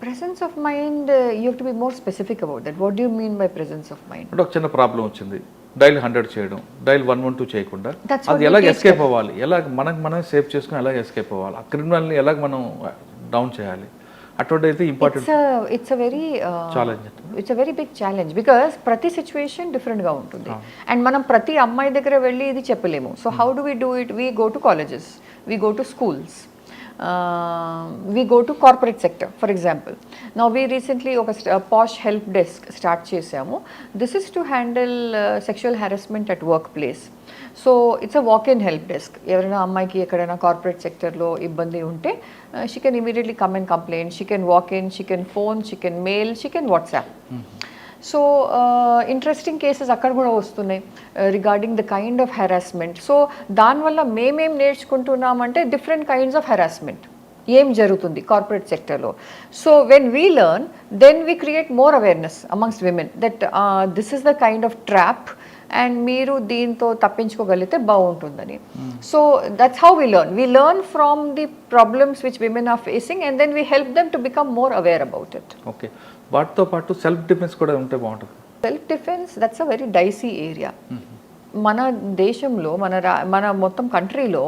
Presence of mind, you have to be more specific about that. What do you mean by presence of mind? అంటే ఒక చిన్న ప్రాబ్లం వచ్చింది, డైల్ 100 చేయడం, డైల్ 112 చేయకుండా అది ఎలా ఎస్కేప్ అవ్వాలి, ఎలా మనం సేవ్ చేసుకుని ఎలా ఎస్కేప్ అవ్వాలి, ఆ క్రిమినల్ని ఎలా మనం డౌన్ చేయాలి, అటువంటి అయితే important. It's a very big challenge, because ప్రతి సిచ్యువేషన్ డిఫరెంట్గా ఉంటుంది అండ్ మనం ప్రతి అమ్మాయి దగ్గర వెళ్ళి ఇది చెప్పలేము. So how do we do it? We go to colleges, we go to schools, we go to corporate sector, for example. Now we recently a posh help desk start chesamu. This is to handle sexual harassment at workplace. So it's a walk-in help desk. Evarana ammaiki ekkadana corporate sector lo ibbandi unte she can immediately come and complain. She can walk in, she can phone, she can mail, she can WhatsApp. So interesting cases అక్కడ కూడా వస్తున్నాయి regarding the kind of harassment. So దానివల్ల మేమేం నేర్చుకుంటున్నామంటే different kinds of harassment ఏం జరుగుతుంది corporate సెక్టర్లో. So when we learn, then we create more awareness amongst women that this is the kind of trap and మీరు దీంతో తప్పించుకోగలిగితే బాగుంటుందని. So that's how we learn. We learn from the problems which women are facing and then we help them to become more aware about it. Okay, వాటితో పాటు self defence కూడా ఉంటే బాగుంటుంది. Self defence, that's a very dicey area. మన దేశంలో, మన మొత్తం కంట్రీలో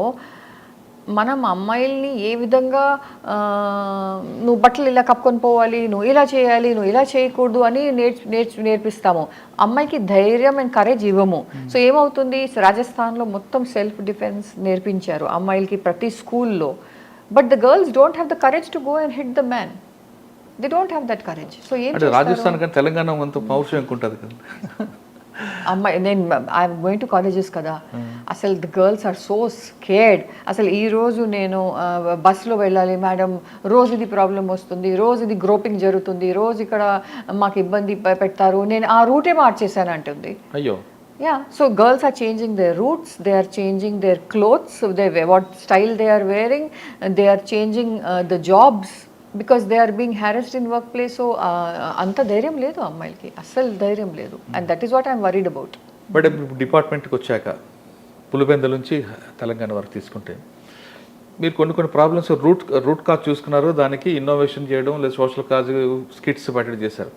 మనం అమ్మాయిల్ని ఏ విధంగా నువ్వు బట్టలు ఇలా కప్పుకొని పోవాలి, నువ్వు ఇలా చేయాలి, నువ్వు ఇలా చేయకూడదు అని నేర్పిస్తాము. అమ్మాయికి ధైర్యం అండ్ కరేజ్ ఇవ్వము. సో ఏమవుతుంది, రాజస్థాన్లో మొత్తం సెల్ఫ్ డిఫెన్స్ నేర్పించారు అమ్మాయిలకి ప్రతి స్కూల్లో. But the girls don't have the courage to go and hit the man. They don't have that courage. So ఏం అంటే రాజస్థాన్ కానీ తెలంగాణ అంత పౌరుషం ఉంటుంది కదా. అమ్మాయి నేను ఐఎమ్ గోయింగ్ టు కాలేజెస్ కదా, అసలు the girls are so scared. అసలు ఈరోజు నేను బస్సులో వెళ్ళాలి మేడం, రోజు ఇది ప్రాబ్లం వస్తుంది, రోజు ఇది గ్రోపింగ్ జరుగుతుంది, రోజు ఇక్కడ మాకు ఇబ్బంది పెడతారు, నేను ఆ రూటే మార్చేసాను అంటుంది. అయ్యో. Yeah, so girls are changing their routes, they are changing their clothes, so what style they are wearing, and they are changing the jobs because they are being harassed in workplace. So anta ధైర్యం లేదు అమ్మాయిలకి, అస్సలు ధైర్యం లేదు, and that is what I am worried about. But డిపార్ట్మెంట్కి వచ్చాక పులివెందుల నుంచి తెలంగాణ వరకు తీసుకుంటే మీరు కొన్ని ప్రాబ్లమ్స్ రూట్ కాజ్ చూసుకున్నారు, దానికి ఇన్నోవేషన్ చేయడం లేదా సోషల్ కాజ్ స్కిట్స్ పట్టడం చేశారు.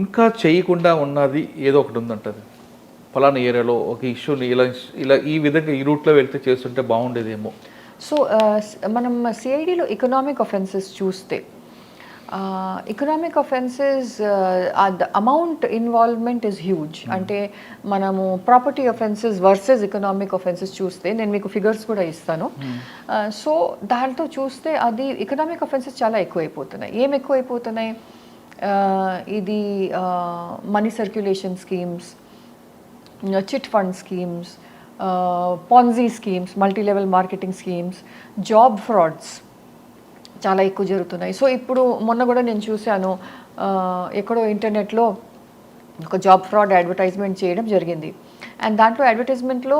ఇంకా చేయకుండా ఉన్నది ఏదో ఒకటి ఉందంటది, ఫలానా ఏరియాలో ఒక ఇష్యూని ఇలా ఈ విధంగా ఈ రూట్లో వెళ్తే చేస్తుంటే బాగుండేదేమో. సో మనం సిఐడిలో ఎకనామిక్ అఫెన్సెస్ చూస్తే economic offences the amount involvement is huge. అంటే మనము property offences versus economic offences చూస్తే నేను మీకు ఫిగర్స్ కూడా ఇస్తాను. సో దాంతో చూస్తే అది ఎకనామిక్ అఫెన్సెస్ చాలా ఎక్కువైపోతున్నాయి. ఏం ఎక్కువైపోతున్నాయి, ఇది money circulation schemes, chit fund schemes, పాన్జీ schemes, multi level marketing schemes, job frauds చాలా ఎక్కువ జరుగుతున్నాయి. సో ఇప్పుడు మొన్న కూడా నేను చూశాను, ఎక్కడో ఇంటర్నెట్లో ఒక జాబ్ ఫ్రాడ్ అడ్వర్టైజ్మెంట్ చేయడం జరిగింది. అండ్ దాంట్లో అడ్వర్టైజ్మెంట్లో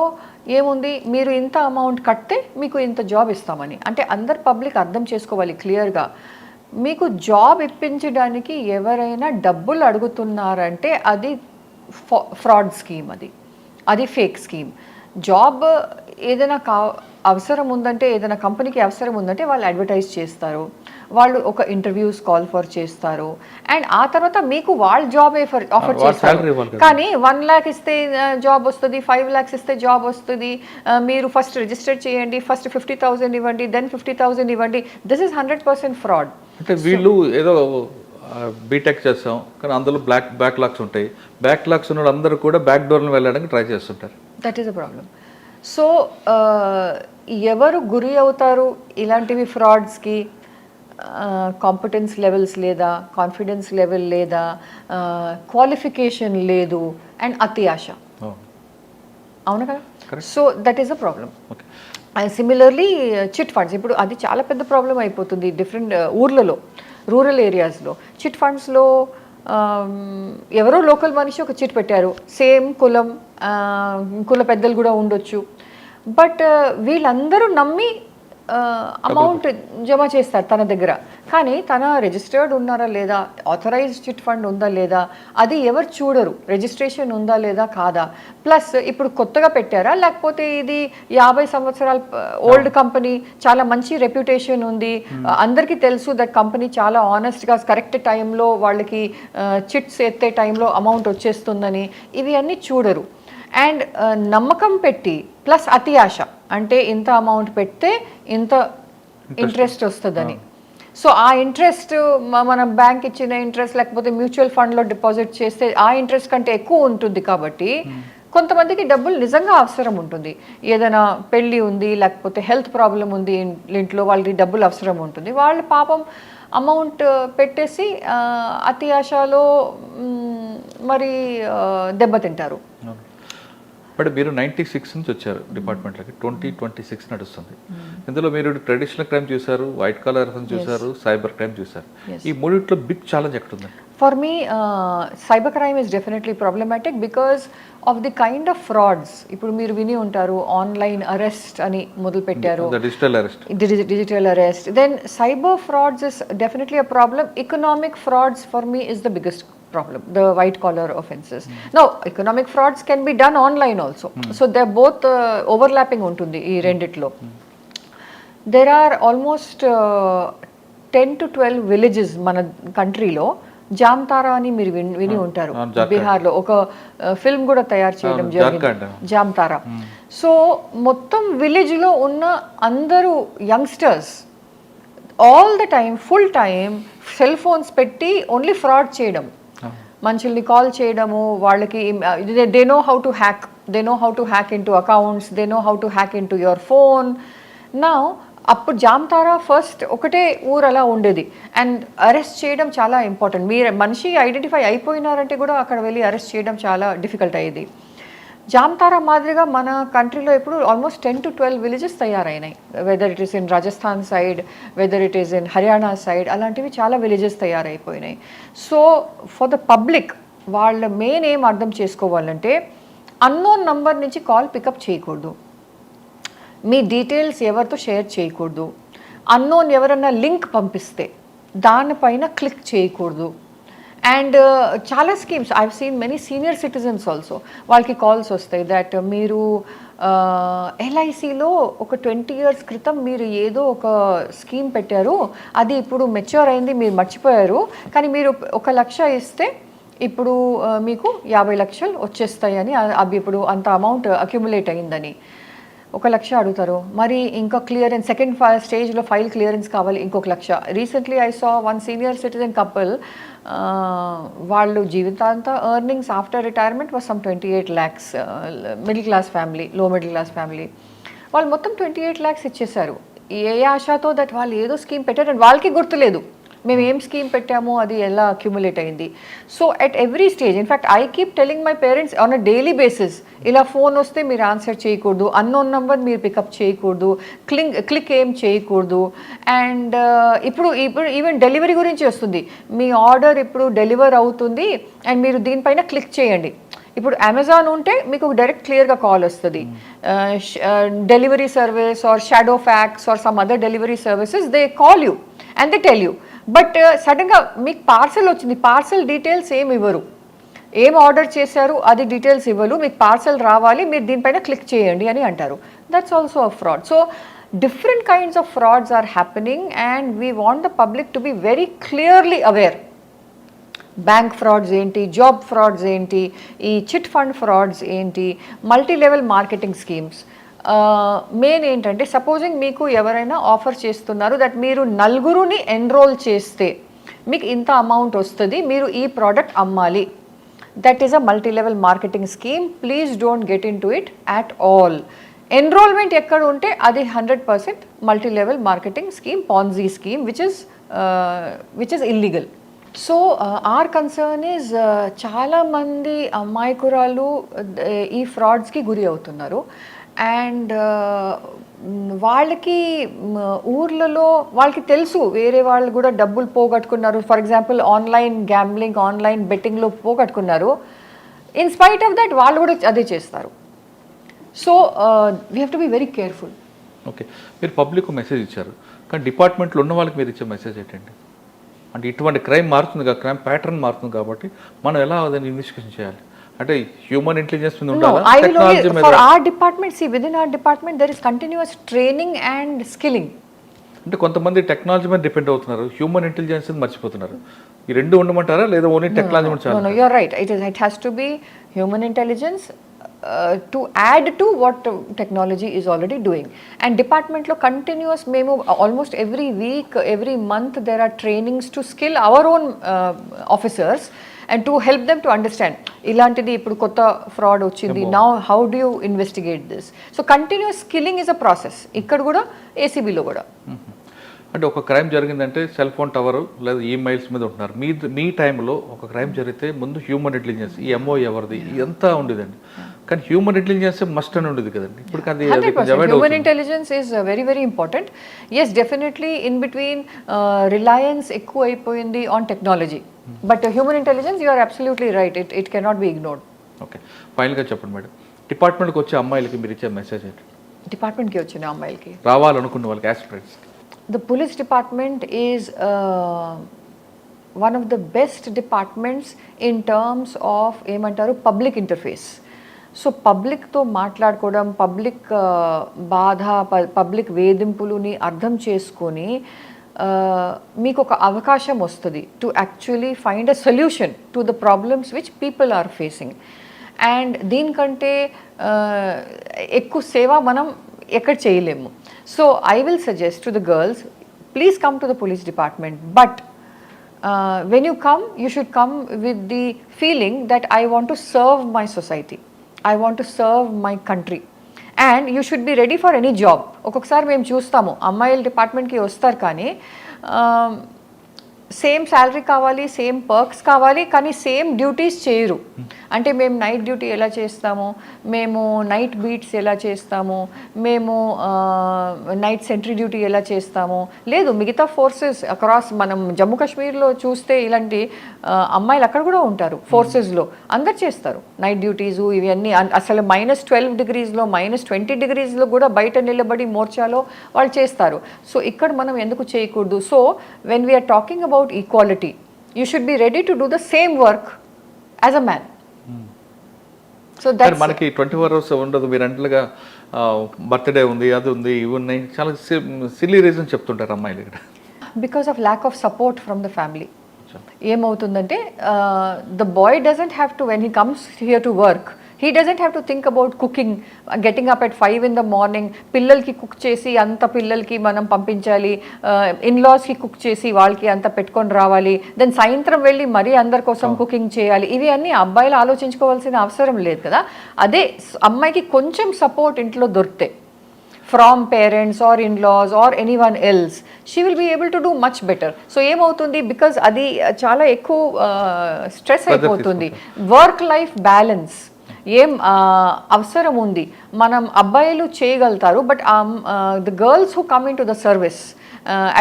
ఏముంది, మీరు ఇంత అమౌంట్ కడితే మీకు ఇంత జాబ్ ఇస్తామని. అంటే అందరు పబ్లిక్ అర్థం చేసుకోవాలి క్లియర్గా, మీకు జాబ్ ఇప్పించడానికి ఎవరైనా డబ్బులు అడుగుతున్నారంటే అది ఫ్రాడ్ స్కీమ్, అది ఫేక్ స్కీమ్. జాబ్ ఏదైనా అవసరం ఉందంటే, ఏదైనా కంపెనీకి అవసరం ఉందంటే వాళ్ళు అడ్వర్టైజ్ చేస్తారు, వాళ్ళు ఒక ఇంటర్వ్యూస్ కాల్ ఫర్ చేస్తారు, అండ్ ఆ తర్వాత మీకు వాళ్ళు జాబ్ ఆఫర్ చేస్తారు. కానీ 1 lakh ఇస్తే జాబ్ వస్తుంది, 5 lakhs ఇస్తే జాబ్ వస్తుంది, మీరు ఫస్ట్ రిజిస్టర్ చేయండి, ఫస్ట్ 50,000 ఇవ్వండి, దెన్ 50,000 ఇవ్వండి. This is 100% fraud. అంటే వీళ్ళు ఏదో బీటెక్ చేస్తాం కానీ అందులో బ్యాక్లాగ్స్ ఉంటాయి, బ్యాక్లాగ్స్ ఉన్న అందరూ కూడా బ్యాక్ డోర్లను వెళ్ళడానికి ట్రై చేస్తుంటారు. That is a problem. So ఎవరు గురి అవుతారు ఇలాంటివి ఫ్రాడ్స్కి, కాంపిటెన్స్ లెవెల్స్ లేదా, కాన్ఫిడెన్స్ లెవెల్ లేదా, క్వాలిఫికేషన్ లేదు, అండ్ అతి ఆశ. అవును కదా. So that is a problem. Similarly chit funds, ఇప్పుడు అది చాలా పెద్ద ప్రాబ్లం అయిపోతుంది డిఫరెంట్ ఊర్లలో, రూరల్ ఏరియాస్లో. చిట్ ఫండ్స్లో ఎవరో లోకల్ మనిషి ఒక చిట్ పెట్టారు, సేమ్ కుల పెద్దలు కూడా ఉండొచ్చు, బట్ వీళ్ళందరూ నమ్మి అమౌంట్ జమ చేస్తారు తన దగ్గర. కానీ తన రిజిస్టర్డ్ ఉన్నారా లేదా, ఆథరైజ్డ్ చిట్ ఫండ్ ఉందా లేదా, అది ఎవరు చూడరు. రిజిస్ట్రేషన్ ఉందా లేదా కాదా, ప్లస్ ఇప్పుడు కొత్తగా పెట్టారా, లేకపోతే ఇది 50 సంవత్సరాల ఓల్డ్ కంపెనీ, చాలా మంచి రెప్యుటేషన్ ఉంది, అందరికీ తెలుసు దట్ కంపెనీ చాలా ఆనెస్ట్గా కరెక్ట్ టైంలో వాళ్ళకి చిట్స్ ఎత్తే టైంలో అమౌంట్ వచ్చేస్తుందని, ఇవి అన్నీ చూడరు. అండ్ నమ్మకం పెట్టి ప్లస్ అతి ఆశ, అంటే ఇంత అమౌంట్ పెడితే ఇంత ఇంట్రెస్ట్ వస్తుందని. సో ఆ ఇంట్రెస్ట్ మనం బ్యాంక్ ఇచ్చిన ఇంట్రెస్ట్ లేకపోతే మ్యూచువల్ ఫండ్లో డిపాజిట్ చేస్తే ఆ ఇంట్రెస్ట్ కంటే ఎక్కువ ఉంటుంది. కాబట్టి కొంతమందికి డబ్బులు నిజంగా అవసరం ఉంటుంది, ఏదైనా పెళ్ళి ఉంది లేకపోతే హెల్త్ ప్రాబ్లం ఉంది ఇంట్లో, వాళ్ళకి డబ్బులు అవసరం ఉంటుంది, వాళ్ళు పాపం అమౌంట్ పెట్టేసి అతి ఆశలో మరి దెబ్బతింటారు. బట్ మీరు 96 నుంచి వచ్చారు డిపార్ట్మెంట్లకి, 2026 నడుస్తుంది. ఇందులో మీరు ట్రెడిషనల్ క్రైమ్ చూసారు, వైట్ కాలర్ చూసారు, సైబర్ క్రైమ్ చూసారు. ఈ మూడిట్లో బిగ్ ఛాలెంజ్ ఎక్కడ ఉంది? For me cyber crime is definitely problematic because of the kind of frauds. ఇప్పుడు మీరు విని ఉంటారు, ఆన్లైన్ అరెస్ట్ అని మొదలు పెట్టారు, digital arrest. Then cyber frauds is definitely a problem. Economic frauds for me is the biggest problem, the white collar offenses. Now economic frauds can be done online also, so they're both overlapping untundi ee renditlo. There are almost 10 to 12 villages mana country lo జామ్తారా అని మీరు విని ఉంటారు, బీహార్లో ఒక film కూడా తయారు చేయడం జరిగింది, జామ్తారా. సో మొత్తం విలేజ్లో ఉన్న అందరూ youngsters all the time full time cell phones పెట్టి ఓన్లీ ఫ్రాడ్ చేయడం, మనుషుల్ని కాల్ చేయడము, వాళ్ళకి they know how to hack into accounts, they know how to hack into your phone. నా అప్పుడు జామ్తారా ఫస్ట్ ఒకటే ఊరు అలా ఉండేది. అండ్ అరెస్ట్ చేయడం చాలా ఇంపార్టెంట్. మీరు మనిషి ఐడెంటిఫై అయిపోయినారంటే కూడా అక్కడ వెళ్ళి అరెస్ట్ చేయడం చాలా డిఫికల్ట్ అయ్యేది. జామ్తారా మాదిరిగా మన కంట్రీలో ఇప్పుడు ఆల్మోస్ట్ 10 to 12 విలేజెస్ తయారైనాయి. Whether it is in Rajasthan side, whether it is in Haryana side, అలాంటివి చాలా విలేజెస్ తయారైపోయినాయి. సో ఫర్ ద పబ్లిక్ వాళ్ళ మెయిన్ ఏం అర్థం చేసుకోవాలంటే అన్నోన్ నంబర్ నుంచి కాల్ పికప్ చేయకూడదు, మీ డీటెయిల్స్ ఎవరితో షేర్ చేయకూడదు, అన్నోన్ ఎవరన్నా లింక్ పంపిస్తే దానిపైన క్లిక్ చేయకూడదు. అండ్ చాలా schemes I seen many senior citizens also, వాళ్ళకి కాల్స్ వస్తాయి దట్ మీరు ఎల్ఐసిలో ఒక 20 years క్రితం మీరు ఏదో ఒక స్కీమ్ పెట్టారు, అది ఇప్పుడు మెచ్యూర్ అయింది, మీరు మర్చిపోయారు, కానీ మీరు 1 లక్ష ఇస్తే ఇప్పుడు మీకు 50 లక్షలు వచ్చేస్తాయని, అవి ఇప్పుడు అంత అమౌంట్ అక్యుములేట్ అయిందని 1 లక్ష అడుగుతారు. మరి ఇంకా క్లియరెన్స్ సెకండ్ స్టేజ్లో ఫైల్ క్లియరెన్స్ కావాలి, ఇంకొక 1 లక్ష. Recently I saw one senior citizen couple, వాళ్ళు జీవితాంత earnings after retirement was some 28 lakhs, middle class family, low middle class family. వాళ్ళు మొత్తం 28 lakhs ఇచ్చేశారు. ఏ ఆశతో దట్ వాళ్ళు ఏదో స్కీమ్ పెట్టారు, వాళ్ళకి గుర్తులేదు మేము ఏం స్కీమ్ పెట్టామో అది ఎలా అక్యుములేట్ అయింది. So at every stage, in fact I keep telling my parents on a daily basis, ఇలా ఫోన్ వస్తే మీరు ఆన్సర్ చేయకూడదు, అన్నోన్ నంబర్ మీరు పికప్ చేయకూడదు, క్లిక్ ఏం చేయకూడదు. అండ్ ఇప్పుడు ఈవెన్ డెలివరీ గురించి వస్తుంది, మీ ఆర్డర్ ఇప్పుడు డెలివర్ అవుతుంది అండ్ మీరు దీనిపైన క్లిక్ చేయండి. ఇప్పుడు అమెజాన్ ఉంటే మీకు డైరెక్ట్ క్లియర్గా కాల్ వస్తుంది. Delivery service or Shadowfax or some other delivery services, they call you and they tell you. But సడన్గా మీకు పార్సల్ వచ్చింది, పార్సల్ డీటెయిల్స్ ఏమి ఇవ్వరు, ఏం ఆర్డర్ చేశారు అది డీటెయిల్స్ ఇవ్వరు, మీకు పార్సల్ రావాలి మీరు దీనిపైన క్లిక్ చేయండి అని అంటారు. That's also a fraud. So different kinds of frauds are happening and we want the public to be very clearly aware. Bank frauds ఏంటి, జాబ్ ఫ్రాడ్స్ ఏంటి, ఈ చిట్ ఫండ్ ఫ్రాడ్స్ ఏంటి, multi level marketing schemes. Main ఏంటంటే supposing మీకు ఎవరైనా offer చేస్తున్నారు that మీరు 4 enrol చేస్తే మీకు ఇంత అమౌంట్ వస్తుంది, మీరు ఈ ప్రోడక్ట్ అమ్మాలి. That is a multi level marketing scheme. Please don't get into it at all. Enrolment ఎక్కడ ఉంటే అది 100% multi level marketing scheme, Ponzi scheme which is illegal. So our concern is చాలామంది అమాయకురాలు ఈ ఫ్రాడ్స్కి గురి అవుతున్నారు. అండ్ వాళ్ళకి ఊర్లలో వాళ్ళకి తెలుసు వేరే వాళ్ళు కూడా డబ్బులు పోగొట్టుకున్నారు. For example online gambling, online బెట్టింగ్లో పోగొట్టుకున్నారు. ఇన్ స్పైట్ ఆఫ్ దట్ వాళ్ళు కూడా అదే చేస్తారు. So we have to be very careful. Okay, మీరు పబ్లిక్ మెసేజ్ ఇచ్చారు, కానీ డిపార్ట్మెంట్లో ఉన్న వాళ్ళకి మీరు ఇచ్చే మెసేజ్ ఏంటండి? అంటే ఇటువంటి క్రైమ్ మారుతుంది కదా, క్రైమ్ ప్యాటర్న్ మారుతుంది కాబట్టి మనం ఎలా దాన్ని ఇన్వెస్టిగేషన్ చేయాలి? అంటే హ్యూమన్ ఇంటెలిజెన్స్ మీద ఉండాలా, టెక్నాలజీ మీద? For our department, see, within our department there is continuous training and skilling. అంటే కొంతమంది టెక్నాలజీ మీద డిపెండ్ అవుతున్నారు, హ్యూమన్ ఇంటెలిజెన్స్ మర్చిపోతున్నారు. ఈ రెండు ఉండమంటారా లేదా ఓన్లీ టెక్నాలజీ మీద చాలు? No, you are right. It has to be human intelligence to add to what technology is already doing. And department lo continuous memo almost every week, every month there are trainings to skill our own officers and to help them to understand ilantidi ippudu kotta fraud ochindi, now how do you investigate this. So continuous skilling is a process ikkada kuda ACB lo kuda. అంటే ఒక crime జరిగిందంటే cell phone tower లేదా emails మీద ఉంటున్నారు. మీ టైంలో ఒక crime జరిగితే ముందు హ్యూమన్ ఇంటెలిజెన్స్, ఈ ఎంఓ ఎవరిది ఇదంతా ఉండేదండి, కానీ హ్యూమన్ ఇంటెలిజెన్స్ మస్ట్ అని ఉండేది కదండి. ఇప్పుడు human intelligence is very very important. Yes, definitely in between reliance ఎక్కువ అయిపోయింది on technology, but human intelligence you are absolutely right, it cannot be ignored. Okay, ఫైనల్గా చెప్పండి మేడం, డిపార్ట్మెంట్కి వచ్చే అమ్మాయిలకి మీరు ఇచ్చే మెసేజ్ ఏంటి? డిపార్ట్మెంట్కి వచ్చిన అమ్మాయిలకి, రావాలనుకున్న వాళ్ళకి, ఆస్పిరెంట్స్కి. The police department is one of the best departments in terms of ఏమంటారు public interface. సో పబ్లిక్తో మాట్లాడుకోవడం, పబ్లిక్ బాధ, పబ్లిక్ వేధింపులని అర్థం చేసుకొని మీకు ఒక అవకాశం వస్తుంది to actually find a solution to the problems which people are facing. And దీనికంటే ఎక్కువ సేవ మనం ఎక్కడ చేయలేము. So I will suggest to the girls, please come to the police department, but when you come, you should come with the feeling that I want to serve my society, I want to serve my country, and you should be ready for any job. ఒక్కొక్కసారి మేము చూస్తాము అమ్మాయిల డిపార్ట్మెంట్కి వస్తారు కానీ same salary కావాలి, same perks కావాలి, కానీ సేమ్ డ్యూటీస్ చేయరు. అంటే మేము నైట్ డ్యూటీ ఎలా చేస్తాము, మేము నైట్ బీట్స్ ఎలా చేస్తాము, మేము నైట్ సెంట్రీ డ్యూటీ ఎలా చేస్తాము, లేదు మిగతా ఫోర్సెస్ అక్రాస్ మనం జమ్మూ కాశ్మీర్లో చూస్తే ఇలాంటి అమ్మాయిలు అక్కడ కూడా ఉంటారు ఫోర్సెస్లో, అందరు చేస్తారు నైట్ డ్యూటీసు ఇవన్నీ. అసలు -12 degreesలో -20 degreesలో కూడా బయట నిలబడి మోర్చాలో వాళ్ళు చేస్తారు. సో ఇక్కడ మనం ఎందుకు చేయకూడదు? So when we're talking about equality, you should be ready to do the same work as a man. So that's మనకి 24 hours ఉండదు. మీరు అంటలుగా బర్త్డే ఉంది, అది ఉంది, ఇవి ఉన్నాయి, చాలా సిల్లీ రీజన్ చెప్తుంటారు అమ్మాయిలు ఇక్కడ. Because of lack of support from the family. ఏమవుతుందంటే the boy doesn't have to, when he comes here to work, he doesn't have to think about cooking, getting up at 5 in the morning, పిల్లలకి cook చేసి అంత పిల్లలకి మనం పంపించాలి, ఇన్లాస్కి cook చేసి వాళ్ళకి అంత పెట్టుకొని రావాలి, దెన్ సాయంత్రం వెళ్ళి మరీ అందరి కోసం కుకింగ్ చేయాలి. ఇవి అన్నీ అబ్బాయిలు ఆలోచించుకోవాల్సిన అవసరం లేదు కదా. అదే అమ్మాయికి కొంచెం సపోర్ట్ ఇంట్లో దొరికితే from parents or in laws or anyone else, she will be able to do much better. So ఏమవుతుంది, బికాజ్ అది చాలా ఎక్కువ స్ట్రెస్ అయిపోతుంది. వర్క్ లైఫ్ బ్యాలెన్స్ ఏం అవసరం ఉంది, మనం అబ్బాయిలు చేయగలుగుతారు, but the girls who come in to the service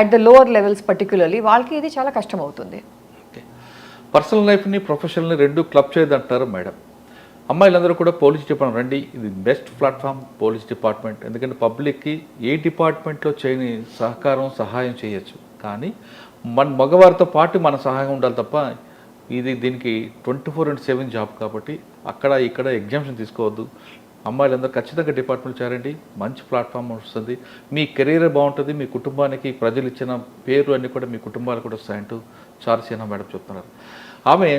at the lower levels particularly వాళ్ళకి ఇది చాలా కష్టం అవుతుంది. పర్సనల్ లైఫ్ని ప్రొఫెషనల్ని రెండు క్లబ్ చేయదంటారు మేడం. అమ్మాయిలందరూ కూడా పోలీస్ డిపార్ట్మెంట్ రండి, ఇది బెస్ట్ ప్లాట్ఫామ్ పోలీస్ డిపార్ట్మెంట్. ఎందుకంటే పబ్లిక్కి ఏ డిపార్ట్మెంట్లో చేయని సహకారం సహాయం చేయొచ్చు, కానీ మన మగవారితో పాటు మన సహాయం ఉండాలి తప్ప దీనికి 24/7 జాబ్ కాబట్టి అక్కడ ఇక్కడ ఎగ్జామ్షన్ తీసుకోవద్దు. అమ్మాయిలందరూ ఖచ్చితంగా డిపార్ట్మెంట్ చేరండి, మంచి ప్లాట్ఫామ్ వస్తుంది, మీ కెరీర్ బాగుంటుంది, మీ కుటుంబానికి ప్రజలు ఇచ్చిన పేరు అన్నీ కూడా మీ కుటుంబాలు కూడా వస్తాయంటూ చారు సిన్హా మేడం చెప్తున్నారు. ఆమె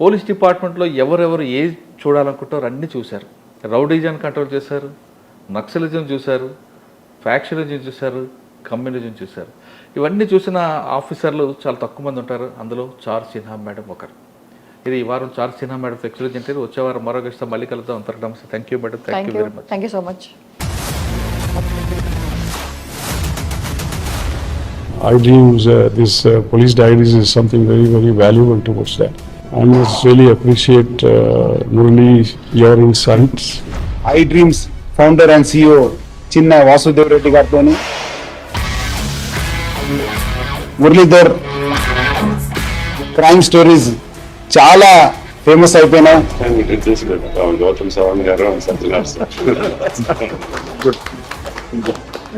పోలీస్ డిపార్ట్మెంట్లో ఎవరెవరు ఏ చూడాలనుకుంటారో అన్నీ చూశారు. రౌడీజం కంట్రోల్ చేశారు, నక్సలిజం చూశారు, ఫ్యాక్షనిజం చూశారు, కమ్యూనిజం చూశారు. ఇవన్నీ చూసిన ఆఫీసర్లు చాలా తక్కువ మంది ఉంటారు, అందులో చారు సిన్హా మేడం ఒకరు. ఇది ఈ వారం చారు సిన్హా మేడం ఎక్స్క్లూజివ్ ఇంటర్వ్యూ. వచ్చే వారం మరో గెస్ట్తో మళ్ళీ కలుద్దాం. అంతకు నమస్తే. Thank you madam. Thank you very much. Thank you so much. iDreams, this police diaries is something very, very valuable towards that. I must really appreciate Murali, your insights. iDreams founder and CEO Chinna Vasudev Reddy Gartoni, Muralidhar crime stories చాలా famous అయిపోయినాయి.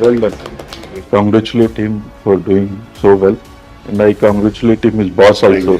Well done. I congratulate him for doing so well, and I congratulate him his boss also.